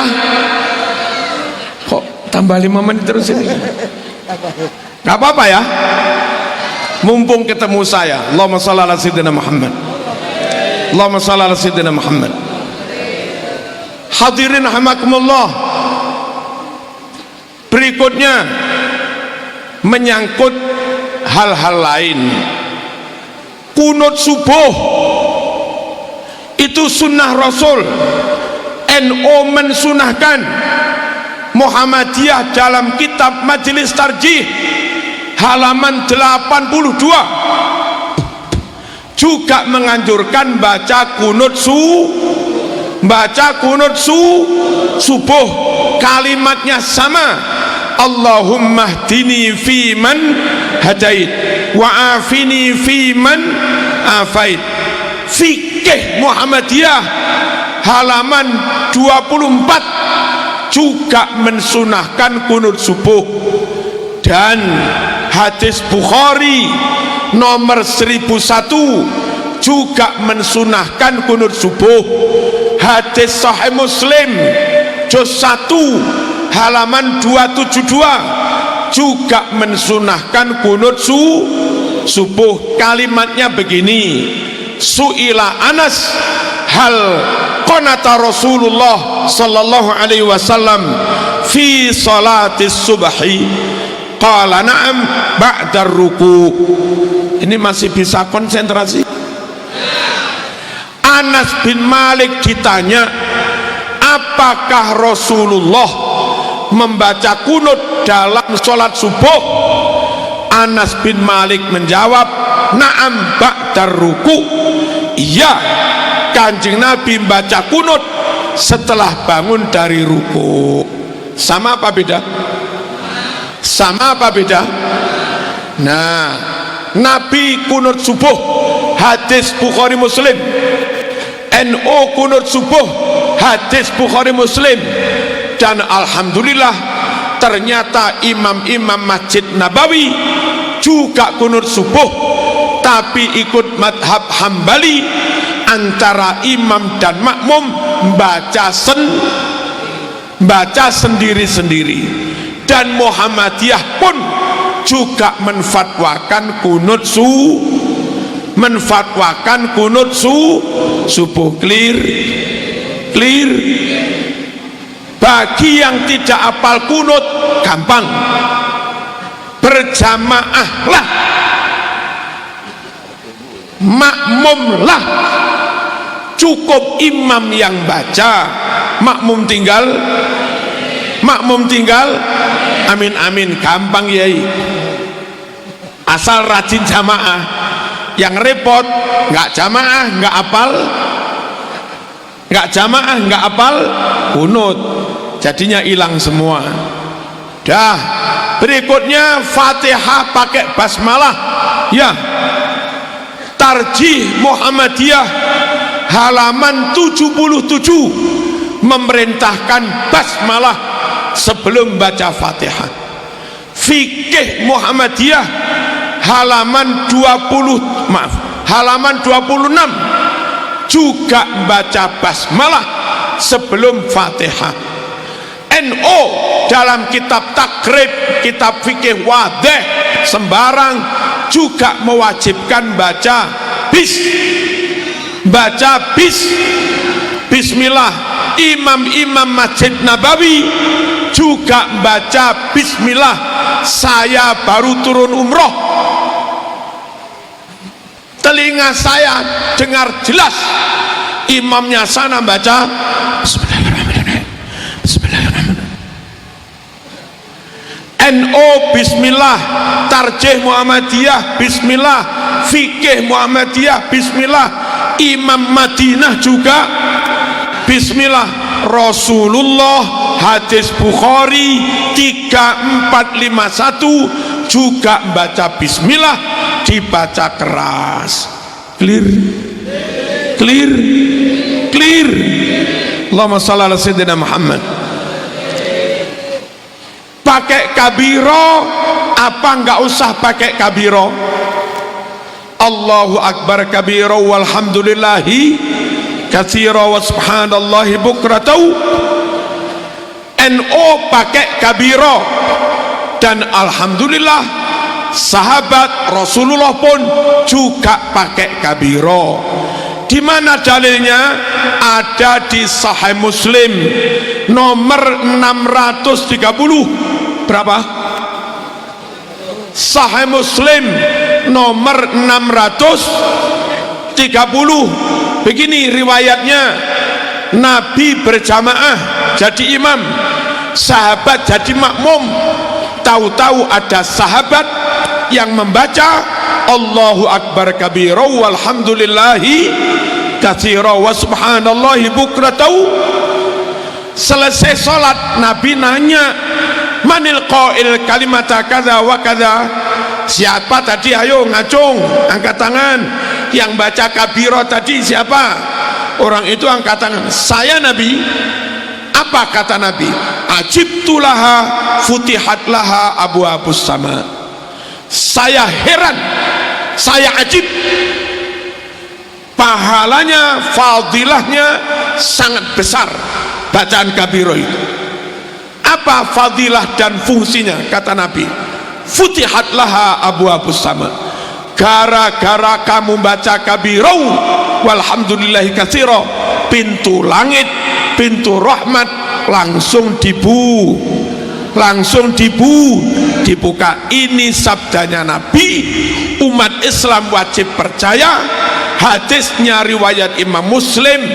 Kok tambah 5 menit terus ini? Gak apa-apa ya? Mumpung ketemu saya. Allahumma shalli ala sayyidina Muhammad. Allahumma shalli ala sayyidina Muhammad. Hadirin rahimakumullah. Berikutnya menyangkut hal-hal lain. Kunut subuh itu sunnah Rasul. NU mensunahkan, Muhammadiyah dalam kitab Majelis Tarjih halaman 82 juga menganjurkan baca kunut subuh. Kalimatnya sama, Allahumma hdini fi man hadait wa afini fi man afait. Fikih Muhammadiyah halaman 24 juga mensunahkan kunut subuh, dan hadis Bukhari nomor 1001 juga mensunahkan kunut subuh. Hadis Sahih Muslim juz 1 halaman 272 juga mensunahkan kunut subuh. Kalimatnya begini, Su'ila Anas hal qanata Rasulullah sallallahu alaihi wasallam fi salatis subhi, qala na'am ba'da ruku. Ini masih bisa konsentrasi? Anas bin Malik ditanya, apakah Rasulullah membaca kunut dalam sholat subuh? Anas bin Malik menjawab, na'am ba'da ruku. Iya, Kanjeng Nabi membaca kunut setelah bangun dari ruku. Sama apa beda? Sama apa beda? Nah, Nabi kunut subuh, hadis Bukhari Muslim. NU kunut subuh, hadis Bukhari Muslim. Dan alhamdulillah ternyata imam-imam Masjid Nabawi juga kunut subuh, tapi ikut madhab Hambali, antara imam dan makmum baca sendiri-sendiri. Dan Muhammadiyah pun juga menfatwakan kunut subuh. Clear. Bagi yang tidak hafal kunut, gampang, berjamaahlah, makmumlah, cukup imam yang baca, makmum tinggal amin, gampang yai, asal rajin jamaah. Yang repot nggak jamaah, nggak apal kunut, jadinya hilang semua. Dah Berikutnya Fatihah pakai basmalah. Ya, Tarjih Muhammadiyah halaman 77 memerintahkan basmalah sebelum baca Fatihah. Fikih Muhammadiyah halaman 26 juga baca basmalah sebelum Fatihah. NO dalam kitab takrib, kitab fikih wadih sembarang juga mewajibkan baca bismillah. Imam-imam Masjid Nabawi juga baca bismillah. Saya baru turun umroh, telinga saya dengar jelas imamnya sana baca bismillahirrahmanirrahim, bismillahirrahmanirrahim. NO bismillah, Tarjih Muhammadiyah bismillah, Fikih Muhammadiyah bismillah, Imam Madinah juga bismillah. Rasulullah hadis Bukhari 3451 juga baca bismillah, dibaca keras. Clear? Allahumma shalli ala sayyidina Muhammad. Pakai kabiro apa enggak usah pakai kabiro? Allahu akbar kabiro walhamdulillahi katsira wa subhanallahi bukratan. NO pakai kabiro dan alhamdulillah sahabat Rasulullah pun juga pakai kabiro. Di mana dalilnya? Ada di Sahih Muslim nomor 630. Berapa? Sahih Muslim nomor 630. Begini riwayatnya, Nabi berjamaah jadi imam, sahabat jadi makmum. Tahu-tahu ada sahabat yang membaca Allahu akbar kabira walhamdulillahi katsira wa subhanallahi bukratan. Selesai sholat Nabi nanya, manil qail kalimata kadza wa kadza. Siapa tadi? Ayo ngacung, angkat tangan. Yang baca kabiro tadi siapa? Orang itu angkat tangan. Saya Nabi. Apa kata Nabi? Ajibtu laha futihat laha abwaabus sama. Saya heran, saya ajib. Pahalanya, fadilahnya sangat besar bacaan kabiro itu. Apa fadilah dan fungsinya? Kata Nabi, futihat laha abwaabus sama. Gara-gara kamu baca kabiro walhamdulillahi katsira, pintu langit, pintu rahmat langsung dibuka. Ini sabdanya Nabi. Umat Islam wajib percaya. Hadisnya riwayat Imam Muslim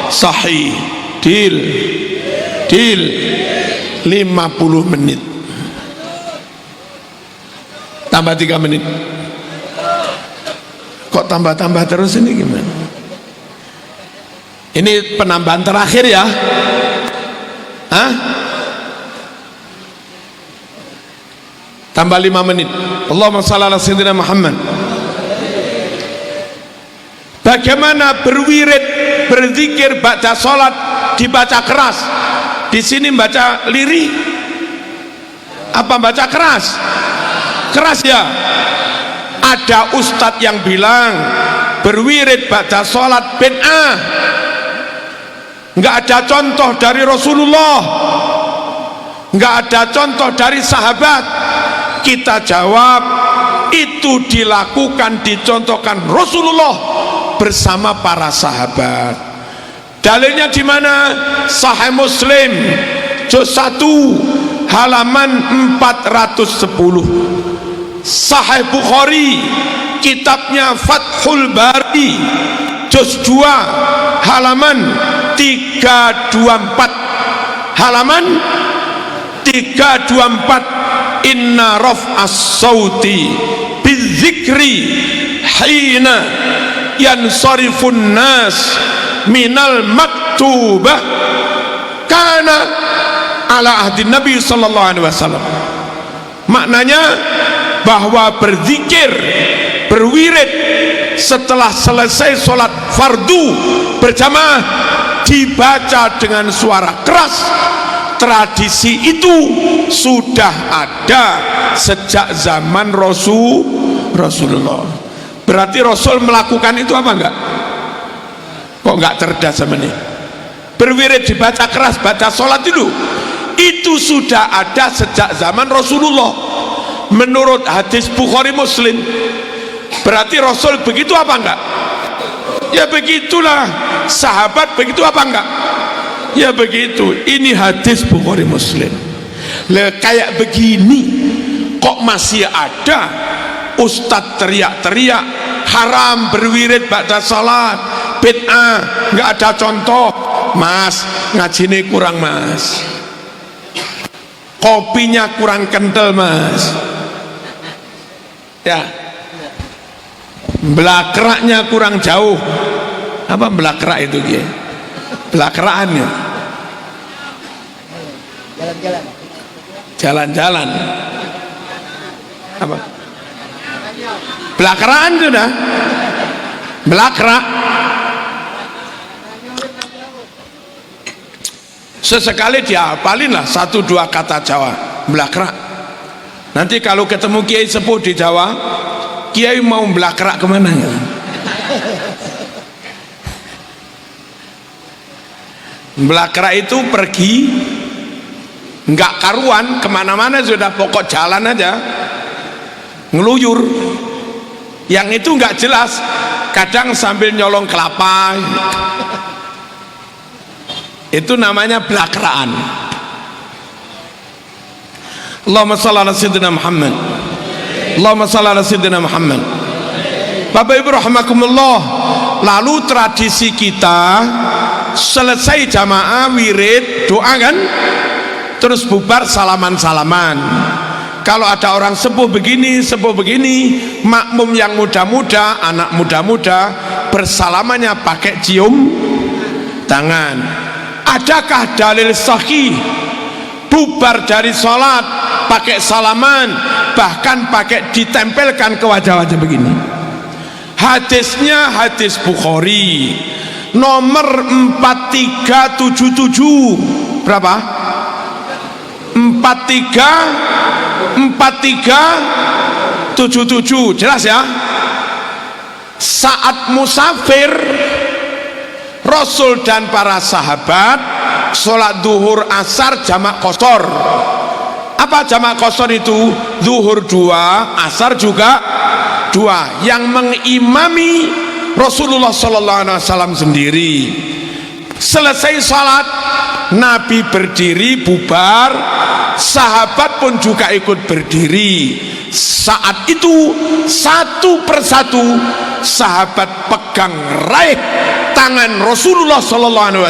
sahih. Deal 50 menit tambah 3 menit. Kok tambah-tambah terus ini gimana? Ini penambahan terakhir ya. Hah? Tambah 5 menit. Allahumma shalli ala sayyidina Muhammad. Bagaimana berwirid, berzikir, baca salat dibaca keras? Di sini baca lirih apa baca keras? Keras ya. Ada ustadz yang bilang berwirid baca salat bid'ah. Enggak ada contoh dari Rasulullah, enggak ada contoh dari sahabat. Kita jawab, itu dilakukan, dicontohkan Rasulullah bersama para sahabat. Dalilnya di mana? Sahih Muslim juz 1 halaman 410. Sahih Bukhari kitabnya Fathul Bari juz 2 halaman 324. Halaman 324. Inna raf'as sauti bidzikri hina yansarifun nas minal maktubah kana ala ahdi Nabi sallallahu alaihi wasallam. Maknanya bahwa berzikir, berwirid setelah selesai sholat fardu berjamaah dibaca dengan suara keras. Tradisi itu sudah ada sejak zaman Rasulullah. Berarti Rasul melakukan itu apa enggak? Kok enggak cerdas sama ini? Berwirid dibaca keras, baca sholat itu sudah ada sejak zaman Rasulullah menurut hadis Bukhari Muslim. Berarti Rasul begitu apa enggak? Ya begitulah. Sahabat begitu apa enggak? Ya begitu. Ini hadis Bukhari Muslim. Kayak begini kok masih ada ustadz teriak-teriak haram berwirid ba'da salat, bid'ah, nggak ada contoh. Mas, ngaji ini kurang mas, kopinya kurang kental mas, ya, belakraknya kurang jauh. Apa belakrak itu ya? Belakraannya jalan-jalan apa? Belakraan itu dah, belakrak. Sesekali dihafalin lah 1-2 kata Jawa, belakrak. Nanti kalau ketemu kiai sepuh di Jawa, kiai mau belakrak kemana ya? Belakrak itu pergi nggak karuan kemana-mana, sudah pokok jalan aja ngeluyur. Yang itu nggak jelas, kadang sambil nyolong kelapa, itu namanya belakraan. Allahumma shalli ala sayyidina Muhammad, Allahumma shalli ala sayyidina Muhammad. Bapak Ibu rahimakumullah, lalu tradisi kita selesai jamaah wirid doa kan, terus bubar salaman-salaman. Kalau ada orang sepuh begini, makmum yang muda-muda, anak muda-muda bersalamannya pakai cium tangan. Adakah dalil sahih bubar dari sholat pakai salaman, bahkan pakai ditempelkan ke wajah-wajah begini? Hadisnya hadis Bukhari nomor 4377. Berapa? 4377. Jelas ya? Saat musafir, Rasul dan para sahabat sholat duhur asar jamak qashar. Apa jamak qashar itu? Duhur 2, asar juga 2. Yang mengimami Rasulullah SAW sendiri. Selesai salat, Nabi berdiri bubar, sahabat pun juga ikut berdiri. Saat itu satu persatu sahabat pegang raih tangan Rasulullah SAW,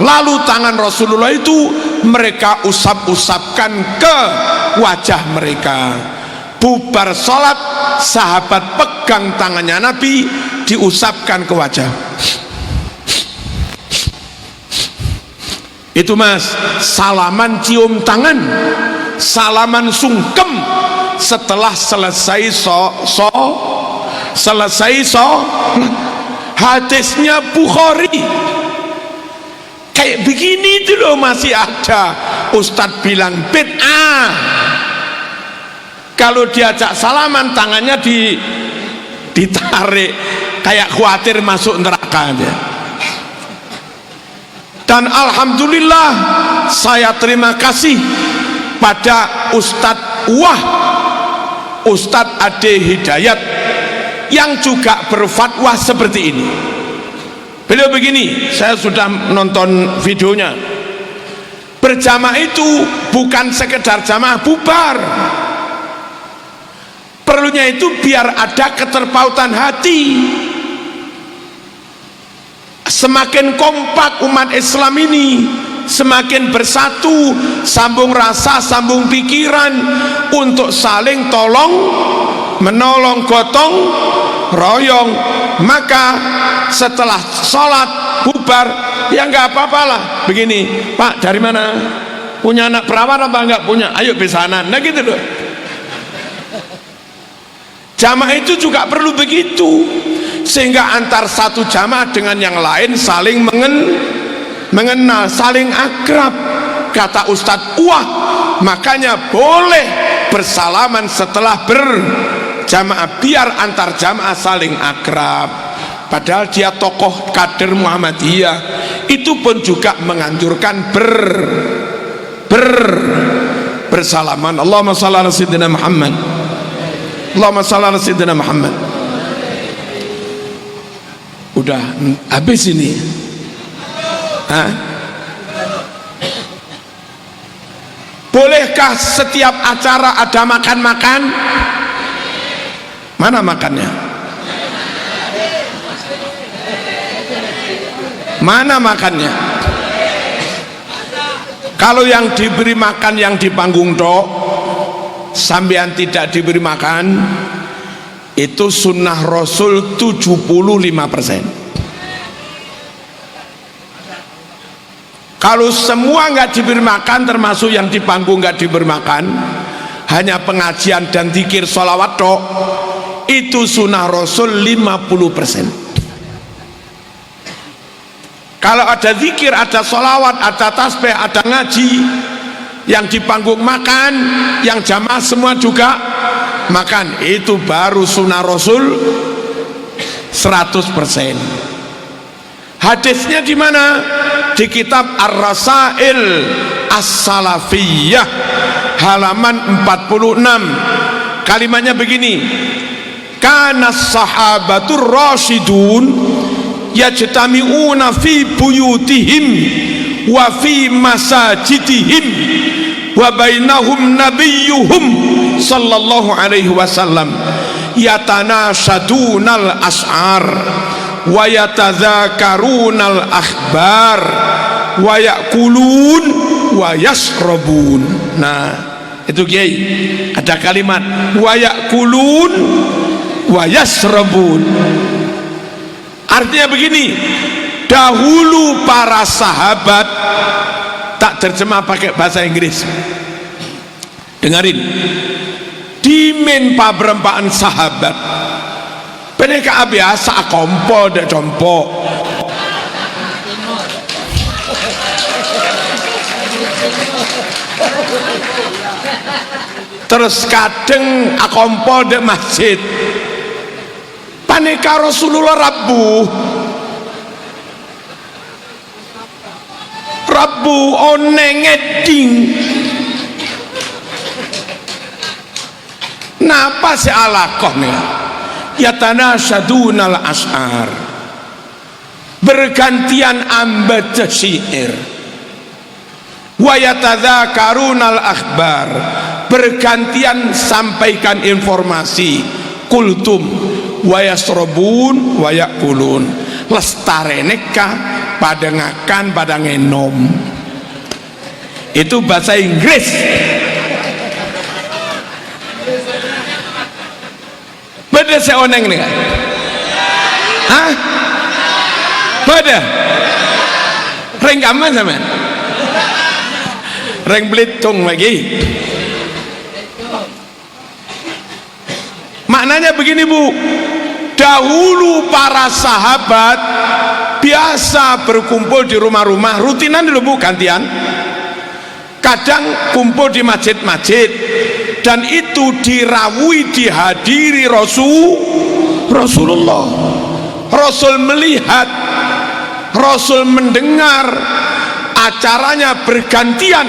lalu tangan Rasulullah itu mereka usap-usapkan ke wajah mereka. Bubar salat, sahabat pegang tangannya Nabi, diusapkan ke wajah. Itu mas, salaman cium tangan, salaman sungkem setelah selesai hadisnya Bukhari. Kayak begini itu loh masih ada. Ustadz bilang bid'ah. Kalau diajak salaman tangannya ditarik, kayak khawatir masuk neraka aja. Dan alhamdulillah saya terima kasih pada Ustadz Ustadz Ade Hidayat yang juga berfatwa seperti ini. Beliau begini, saya sudah nonton videonya. Berjamaah itu bukan sekedar jamaah bubar, perlunya itu biar ada keterpautan hati. Semakin kompak umat Islam ini, semakin bersatu, sambung rasa, sambung pikiran untuk saling tolong menolong, gotong royong. Maka setelah sholat bubar, ya nggak apa-apalah begini, Pak dari mana? punya anak perawan apa enggak punya, ayo besanan, nah gitu loh. Jamaah itu juga perlu begitu, sehingga antar satu jamaah dengan yang lain saling mengenal, saling akrab. Kata Ustadz, wah makanya boleh bersalaman setelah berjamaah, biar antar jamaah saling akrab. Padahal dia tokoh kader Muhammadiyah, itu pun juga menganjurkan bersalaman. Allahumma shalli ala sayyidina Muhammad. Allahumma shalli ala sayyidina Muhammad. Udah habis ini. Hah? Bolehkah setiap acara ada makan-makan? Mana makannya? Mana makannya? Kalau yang diberi makan yang di panggung tok, sampean tidak diberi makan, itu sunnah Rasul 75%. Kalau semua nggak diberi makan, termasuk yang di panggung nggak diberi makan, hanya pengajian dan zikir sholawat tok, itu sunnah Rasul 50%. Kalau ada zikir, ada sholawat, ada tasbih, ada ngaji, yang di panggung makan, yang jamaah semua juga makan, itu baru sunnah Rasul 100%. Hadisnya di mana? Di kitab Ar-Rasail As-Salafiyah halaman 46. Kalimatnya begini: kana sahabatur rasyidun yajtami'una fi buyutihim wa fi masajidihim wa bainahum nabiyyuhum sallallahu alaihi wasallam yatanashadunal as'ar wa yatadzakarunal akhbar wa yakulun wa yasrabun. Nah itu Kiai, ada kalimat wa yakulun wa yasrabun. Artinya begini, dahulu para sahabat, tak terjemah pakai bahasa Inggris, dengarin, dimen pabrempaan sahabat mereka biasa kompol dan compok, terus kadang akompol di masjid. Paneka Rasulullah Rabu onengeding. Napa si alakoh nih? Yatanasyadunal as'ar, bergantian ambaca syair. Wa yatadzakarunal akhbar, bergantian sampaikan informasi. Kultum wa yasrabun wa yakulun, lestareneka pada ngakan pada ngenom. Itu bahasa Inggris. Beda seoneng nih, hah? Beda. Reng kaman sama, reng Belitung lagi. Maknanya begini Bu, dahulu para sahabat biasa berkumpul di rumah-rumah, rutinan dulu Bu, gantian. Kadang kumpul di masjid-masjid, dan itu dirawui, dihadiri Rasulullah. Rasul melihat, Rasul mendengar, acaranya bergantian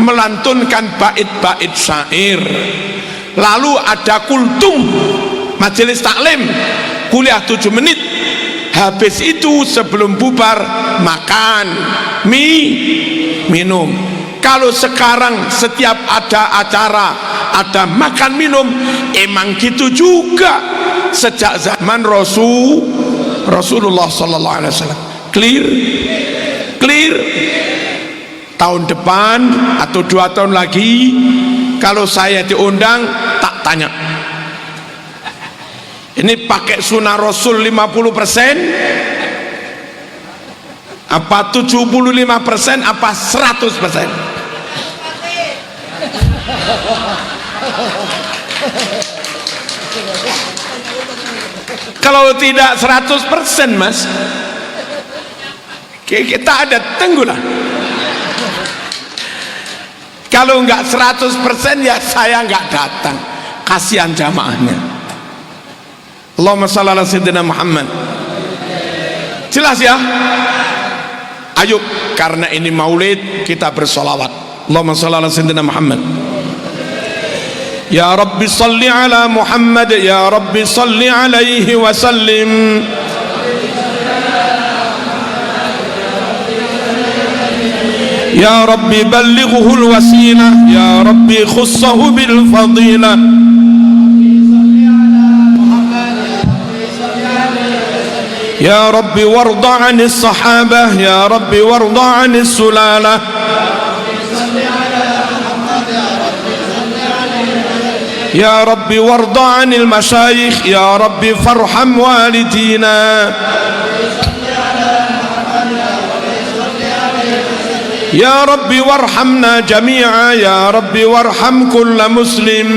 melantunkan bait-bait syair. Lalu ada kultum, majelis taklim, kuliah 7 menit. Habis itu sebelum bubar makan, minum. Kalau sekarang setiap ada acara, ada makan minum, emang gitu juga sejak zaman Rasulullah sallallahu alaihi wasallam. Clear. Tahun depan atau 2 tahun lagi, kalau saya diundang, tak tanya, ini pakai sunnah Rasul 50%, apa 75%, apa 100%? Kalau tidak 100% Mas, kita ada tunggulah. Kalau enggak 100% ya saya enggak datang, kasihan jamaahnya. Allahumma shalli ala sayyidina Muhammad. Jelas ya? Ayo, karena ini maulid kita bersolawat. Allahumma shalli ala sayyidina Muhammad. Ya Rabbi salli ala Muhammad, ya Rabbi salli alaihi wa sallim. Ya Rabbi ballighuhu al-wasilah, ya Rabbi khussahu bil fadilah. Ya Rabbi warda 'anis sahabah, ya Rabbi warda 'anis sulalah. يا ربي وارض عن المشايخ، يا ربي فارحم والدينا. يا ربي وارحمنا جميعا، يا ربي وارحم كل مسلم.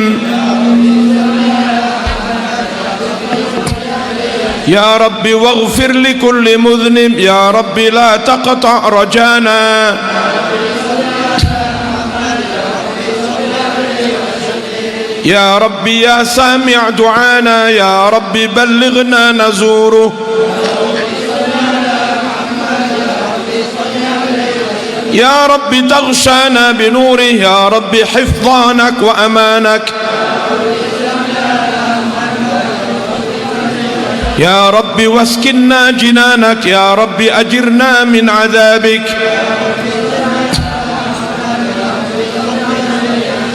يا ربي واغفر لكل مذنب، يا ربي لا تقطع رجانا. يا ربي يا سامع دعانا، يا ربي بلغنا نزوره. يا ربي تغشانا بنوره، يا ربي حفظانك وأمانك. يا ربي واسكننا جنانك، يا ربي أجرنا من عذابك.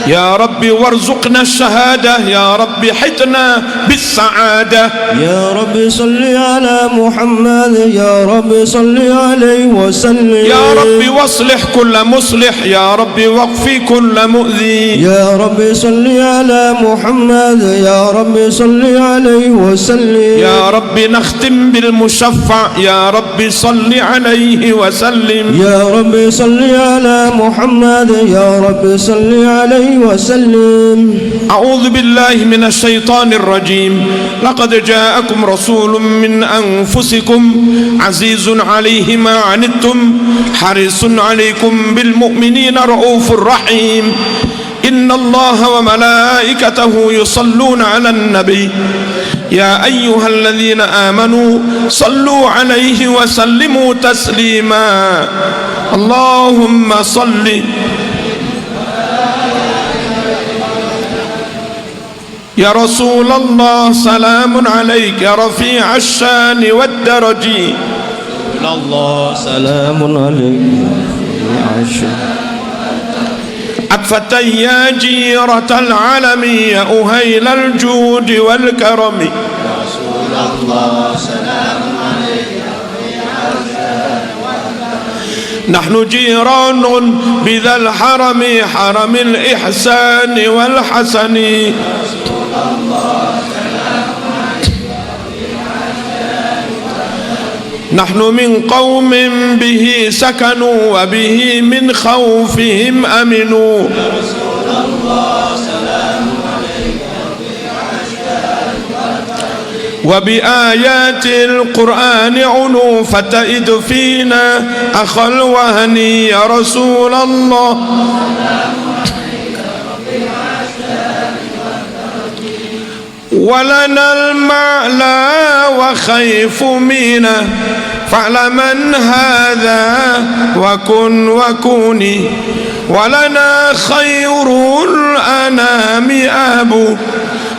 يا ربي وارزقنا الشهادة، يا ربي حطنا بالسعادة. يا ربي صل على محمد، يا ربي صل عليه وسلم. يا ربي واصلح كل مصلح، يا ربي واكفي كل مؤذي. يا ربي صل على محمد، يا ربي صل عليه وسلم. يا ربي نختم بالمشفع، يا ربي صل عليه وسلم. يا ربي صل على محمد، يا ربي صل عليه وسلم. أعوذ بالله من الشيطان الرجيم. لقد جاءكم رسول من أنفسكم عزيز عليه ما عنتم حريص عليكم بالمؤمنين رؤوف رحيم. إن الله وملائكته يصلون على النبي يا أيها الذين آمنوا صلوا عليه وسلموا تسليما. اللهم صل يا رسول الله سلام عليك يا رفيع الشان والدرج. الله سلام عليك يا رفيع الشان. عطفة يا جيرة العالم يا أهيل الجود والكرم. يا رسول الله سلام عليك يا رفيع الشان والكرم. نحن جيران بذا الحرم حرم الإحسان والحسن. نحن من قوم به سكنوا وبه من خوفهم أمنوا. وبآيات القرآن عنوا فتئد فينا أخا الوهن يا رسول الله. ولنا المعلى وخيف منا فاعلمن هذا وكن وكوني. ولنا خير الأنام أبو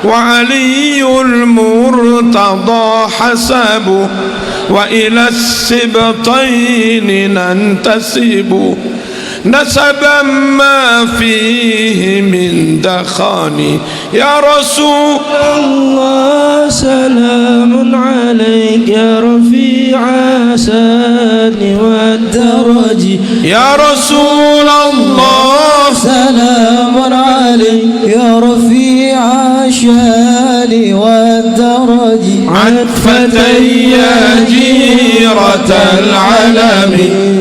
وعلي المرتضى حسب وإلى السبطين ننتسب نسبا ما فيه من دخاني. يا رسول الله سلام عليك يا رفيع الشان والدرج. يا رسول الله سلام عليك يا رفيع الشان والدرج. عطفة يا جيرة العلم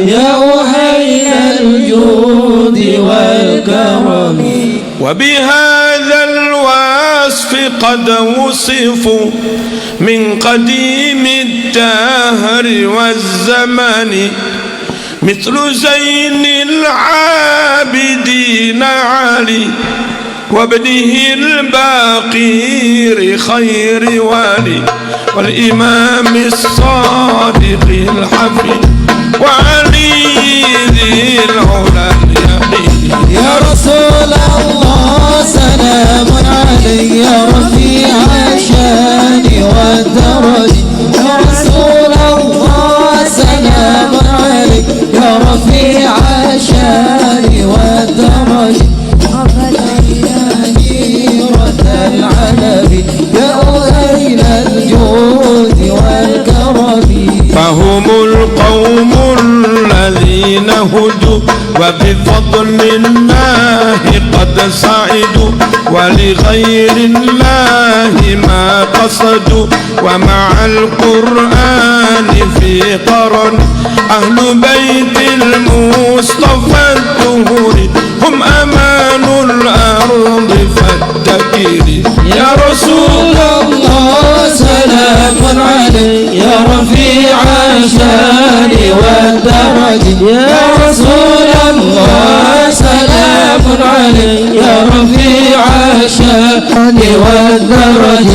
يا أهيل الجود والكرم. وبهذا الوصف قد وصفوا من قديم الدهر والزمان مثل زين العابدين علي وابنه الباقير خير والي والإمام الصادق الحفيظ وعلي ذي العلا اليقين. يا رسول الله سلام عليك يا رفيع الشان والدرج. يا رسول الله سلام عليك يا رفيع الشان والدرج. يا أهيل الجود والكرم. فهم القوم الذين هدوا وبفضل الله قد سعدوا ولغير الله ما قصدوا ومع القرآن في قرن. أهل بيت المصطفى الطهور هم أمان الأرض فالتكير. يا رسول الله سلام عليك يا رفيع الشان والدرج. يا رسول الله سلام عليك يا رفيع الشان والدرج.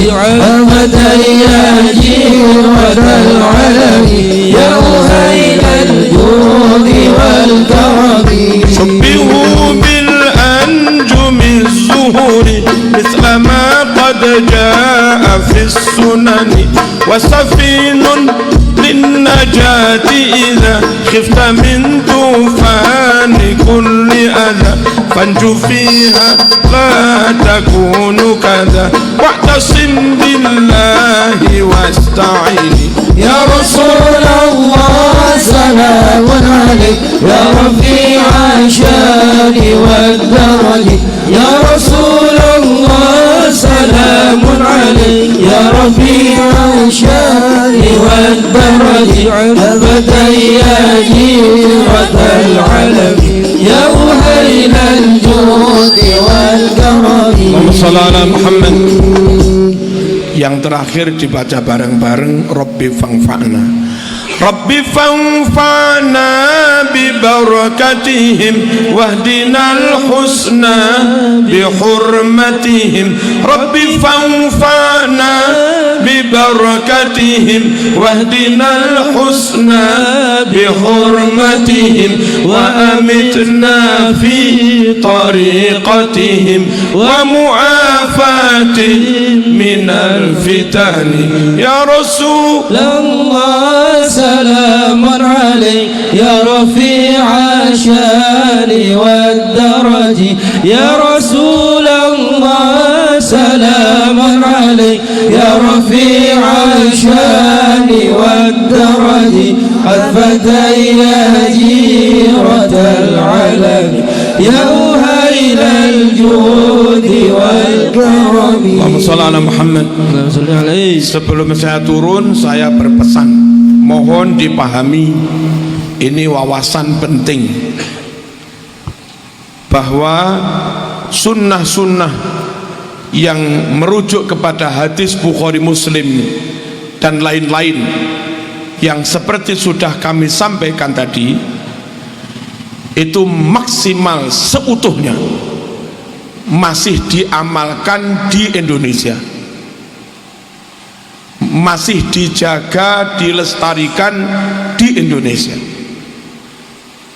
أبدا يا جيرة العلم يا أهيل الجود والكرم. شبهوا بالأنجم الزهور مثل ما قد جاء في السنن وسفين للنجاة إذا خفت من طوفان كل أذى فانج فيها لا تكون كذا واعتصم بالله واستعين. يا رسول الله سلام عليك يا رفيع الشان والدرج. يا رسول الله سلام عليك يا رفيع الشان والدرج. أبدا يا جيرة العلم يا أهيل الجود والكرم. اللهم صل على Muhammad. Yang terakhir dibaca bareng-bareng Rabbi fangfa'na. Rabbi fangfa'na bi barakatihim wahdinal husna bi hurmatihim. Rabbi fangfa'na bi barakatihim wahdinal husna bi hurmatihim wa amitna fi tariqatihim wa mu'afatihim minal fitani. Ya Rasul الله سلام عليك يا رفيع الشان والدرج. يا رسول الله سلام عليك يا رفيع الشان والدرج. قد فتينا جيرة العلم يا أهيل الجود والكرم. اللهم صل على Muhammad. Sebelum saya turun, saya berpesan, mohon dipahami, ini wawasan penting, bahwa sunnah-sunnah yang merujuk kepada hadis Bukhari Muslim dan lain-lain yang seperti sudah kami sampaikan tadi, itu maksimal seutuhnya masih diamalkan di Indonesia, masih dijaga, dilestarikan di Indonesia.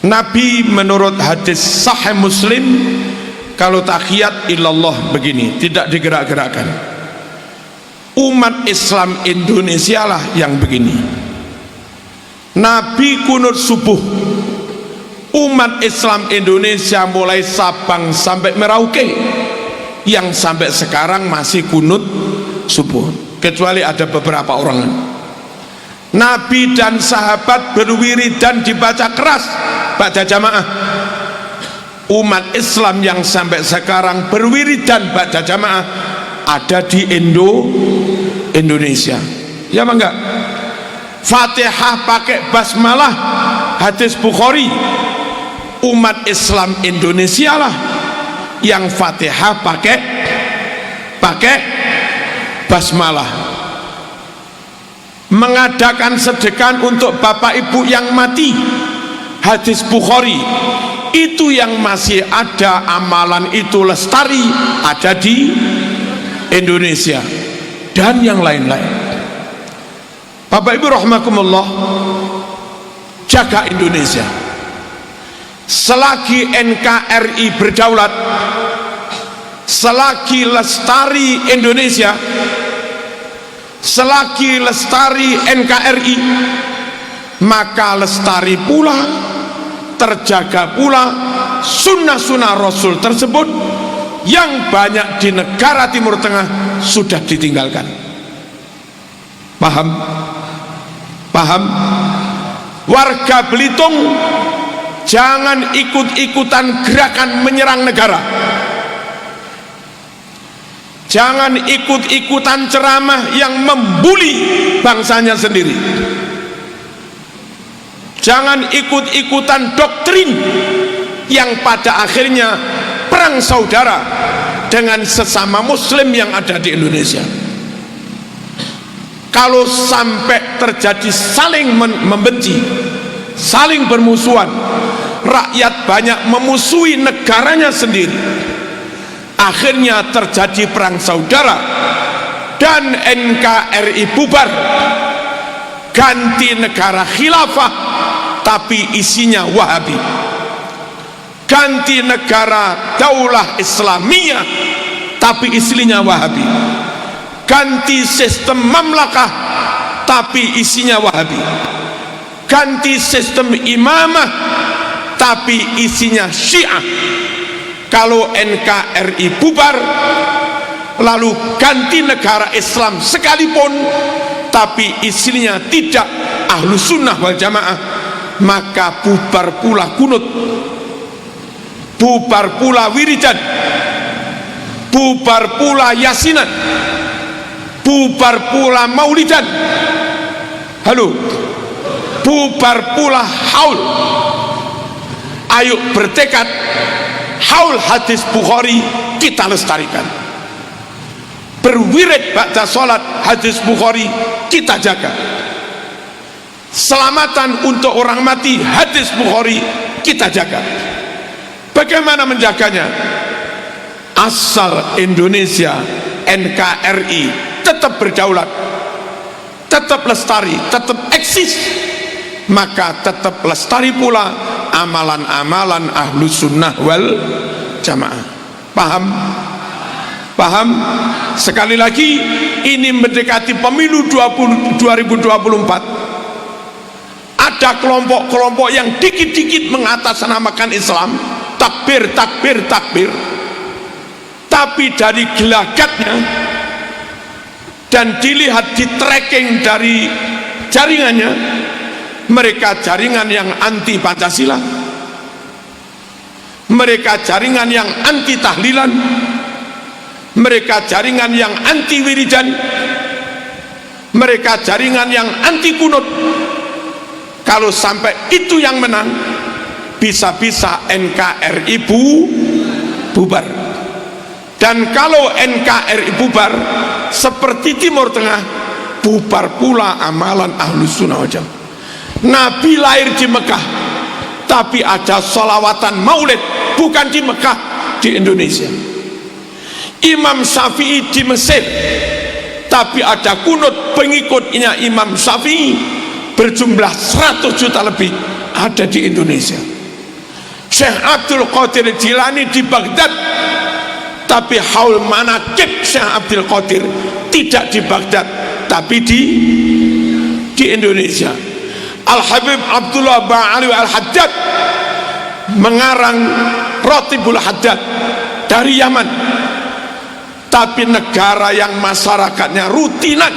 Nabi menurut hadis Sahih Muslim, kalau tahiyat ilallah begini, tidak digerak-gerakkan. Umat Islam Indonesia lah yang begini. Nabi kunut subuh, umat Islam Indonesia mulai Sabang sampai Merauke yang sampai sekarang masih kunut subuh, kecuali ada beberapa orang. Nabi dan sahabat berwiridan dibaca keras pada jamaah. Umat Islam yang sampai sekarang berwiridan pada jamaah ada di Indonesia, ya enggak? Fatihah pakai basmalah, hadis Bukhari. Umat Islam Indonesia lah yang Fatihah pakai basmalah. Mengadakan sedekah untuk bapak ibu yang mati, hadis Bukhari. Itu yang masih ada, amalan itu lestari, ada di Indonesia dan yang lain-lain. Bapak ibu rahimakumullah, jaga Indonesia. Selagi NKRI berdaulat, selagi lestari Indonesia, selagi lestari NKRI, maka lestari pula, terjaga pula sunnah-sunnah Rasul tersebut yang banyak di negara Timur Tengah sudah ditinggalkan. Paham? Paham? Warga Belitung jangan ikut-ikutan gerakan menyerang negara. Jangan ikut-ikutan ceramah yang membuli bangsanya sendiri. Jangan ikut-ikutan doktrin yang pada akhirnya perang saudara dengan sesama muslim yang ada di Indonesia. Kalau sampai terjadi saling membenci, saling bermusuhan, rakyat banyak memusuhi negaranya sendiri, akhirnya terjadi perang saudara dan NKRI bubar, ganti negara khilafah tapi isinya Wahabi, ganti negara daulah Islamiyah tapi isinya Wahabi, ganti sistem mamlakah tapi isinya Wahabi, ganti sistem imamah tapi isinya Syiah. Kalau NKRI bubar lalu ganti negara Islam sekalipun tapi isinya tidak ahlu sunnah wal jamaah, maka bubar pula kunut, bubar pula wiridan, bubar pula yasinan, bubar pula maulidan, halo, bubar pula haul. Ayo bertekad, haul hadis Bukhari kita lestarikan. Berwirid ba'da sholat hadis Bukhari kita jaga. Selamatan untuk orang mati hadis Bukhari kita jaga. Bagaimana menjaganya? Asal Indonesia NKRI tetap berdaulat, tetap lestari, tetap eksis, maka tetap lestari pula amalan-amalan ahlu sunnah wal jamaah. Paham? Paham? Sekali lagi, ini mendekati pemilu 2024. Ada kelompok-kelompok yang dikit-dikit mengatasnamakan Islam, takbir, takbir, takbir, tapi dari gelagatnya dan dilihat di tracking dari jaringannya, mereka jaringan yang anti Pancasila, mereka jaringan yang anti tahlilan, mereka jaringan yang anti wiridan, mereka jaringan yang anti kunut. Kalau sampai itu yang menang, bisa-bisa NKRI bubar. Dan kalau NKRI bubar, seperti Timur Tengah, bubar pula amalan ahlu sunnah wal jamaah. Nabi lahir di Mekah, tapi ada sholawatan maulid bukan di Mekah, di Indonesia. Imam Syafi'i di Mesir, tapi ada kunut pengikutnya Imam Syafi'i berjumlah 100 juta lebih ada di Indonesia. Syekh Abdul Qadir Jilani di Baghdad, tapi haul manaqib Syekh Abdul Qadir tidak di Baghdad tapi di Indonesia. Al-Habib Abdullah Ba'ali Al-Haddad mengarang Rotibul Haddad dari Yaman, tapi negara yang masyarakatnya rutinan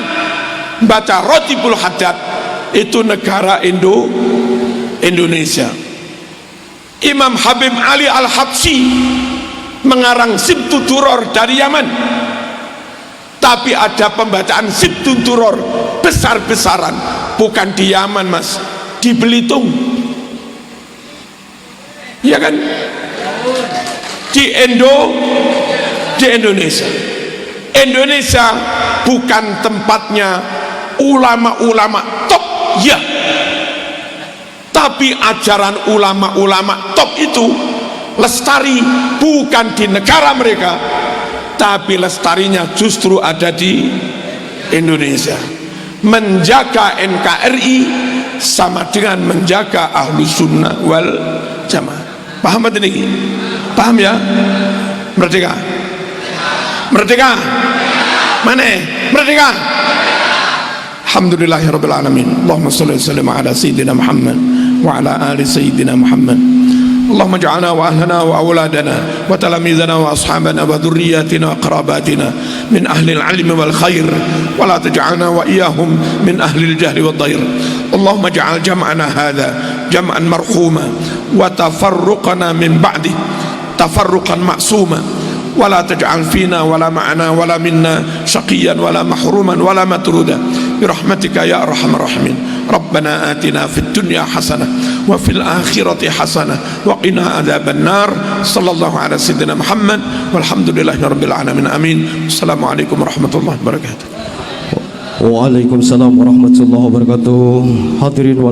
baca Rotibul Haddad itu negara Indonesia. Imam Habib Ali Al-Habsyi mengarang Sibtun Duror dari Yaman, tapi ada pembacaan Sibtun Duror besar-besaran bukan di Yaman mas, di Belitung, ya kan, di di Indonesia. Indonesia bukan tempatnya ulama-ulama top, ya, tapi ajaran ulama-ulama top itu lestari bukan di negara mereka, tapi lestarinya justru ada di Indonesia. Menjaga NKRI sama dengan menjaga Ahlus Sunnah wal Jamaah. Paham ini? Paham ya? Merdeka, merdeka, mana? Merdeka. Alhamdulillahirabbil alamin. Allahumma shalli wa sallim ala sayyidina Muhammad wa ala ali sayyidina Muhammad. اللهم اجعلنا واهلنا واولادنا وتلاميذنا واصحابنا وذرياتنا وقراباتنا من اهل العلم والخير ولا تجعلنا واياهم من اهل الجهل والضير. اللهم اجعل جمعنا هذا جمعا مرحوما وتفرقنا من بعده تفرقا معصوما ولا تجعل فينا ولا معنا ولا منا شقيا ولا محروما ولا مطرودا برحمتك يا ارحم الراحمين. ربنا آتنا في الدنيا حسنة وفي الآخرة حسنة وقنا عذاب النار. صلى الله على سيدنا محمد والحمد لله رب العالمين. آمين. السلام عليكم ورحمة الله وبركاته. Waalaikumsalam warahmatullahi wabarakatuh. Hadirin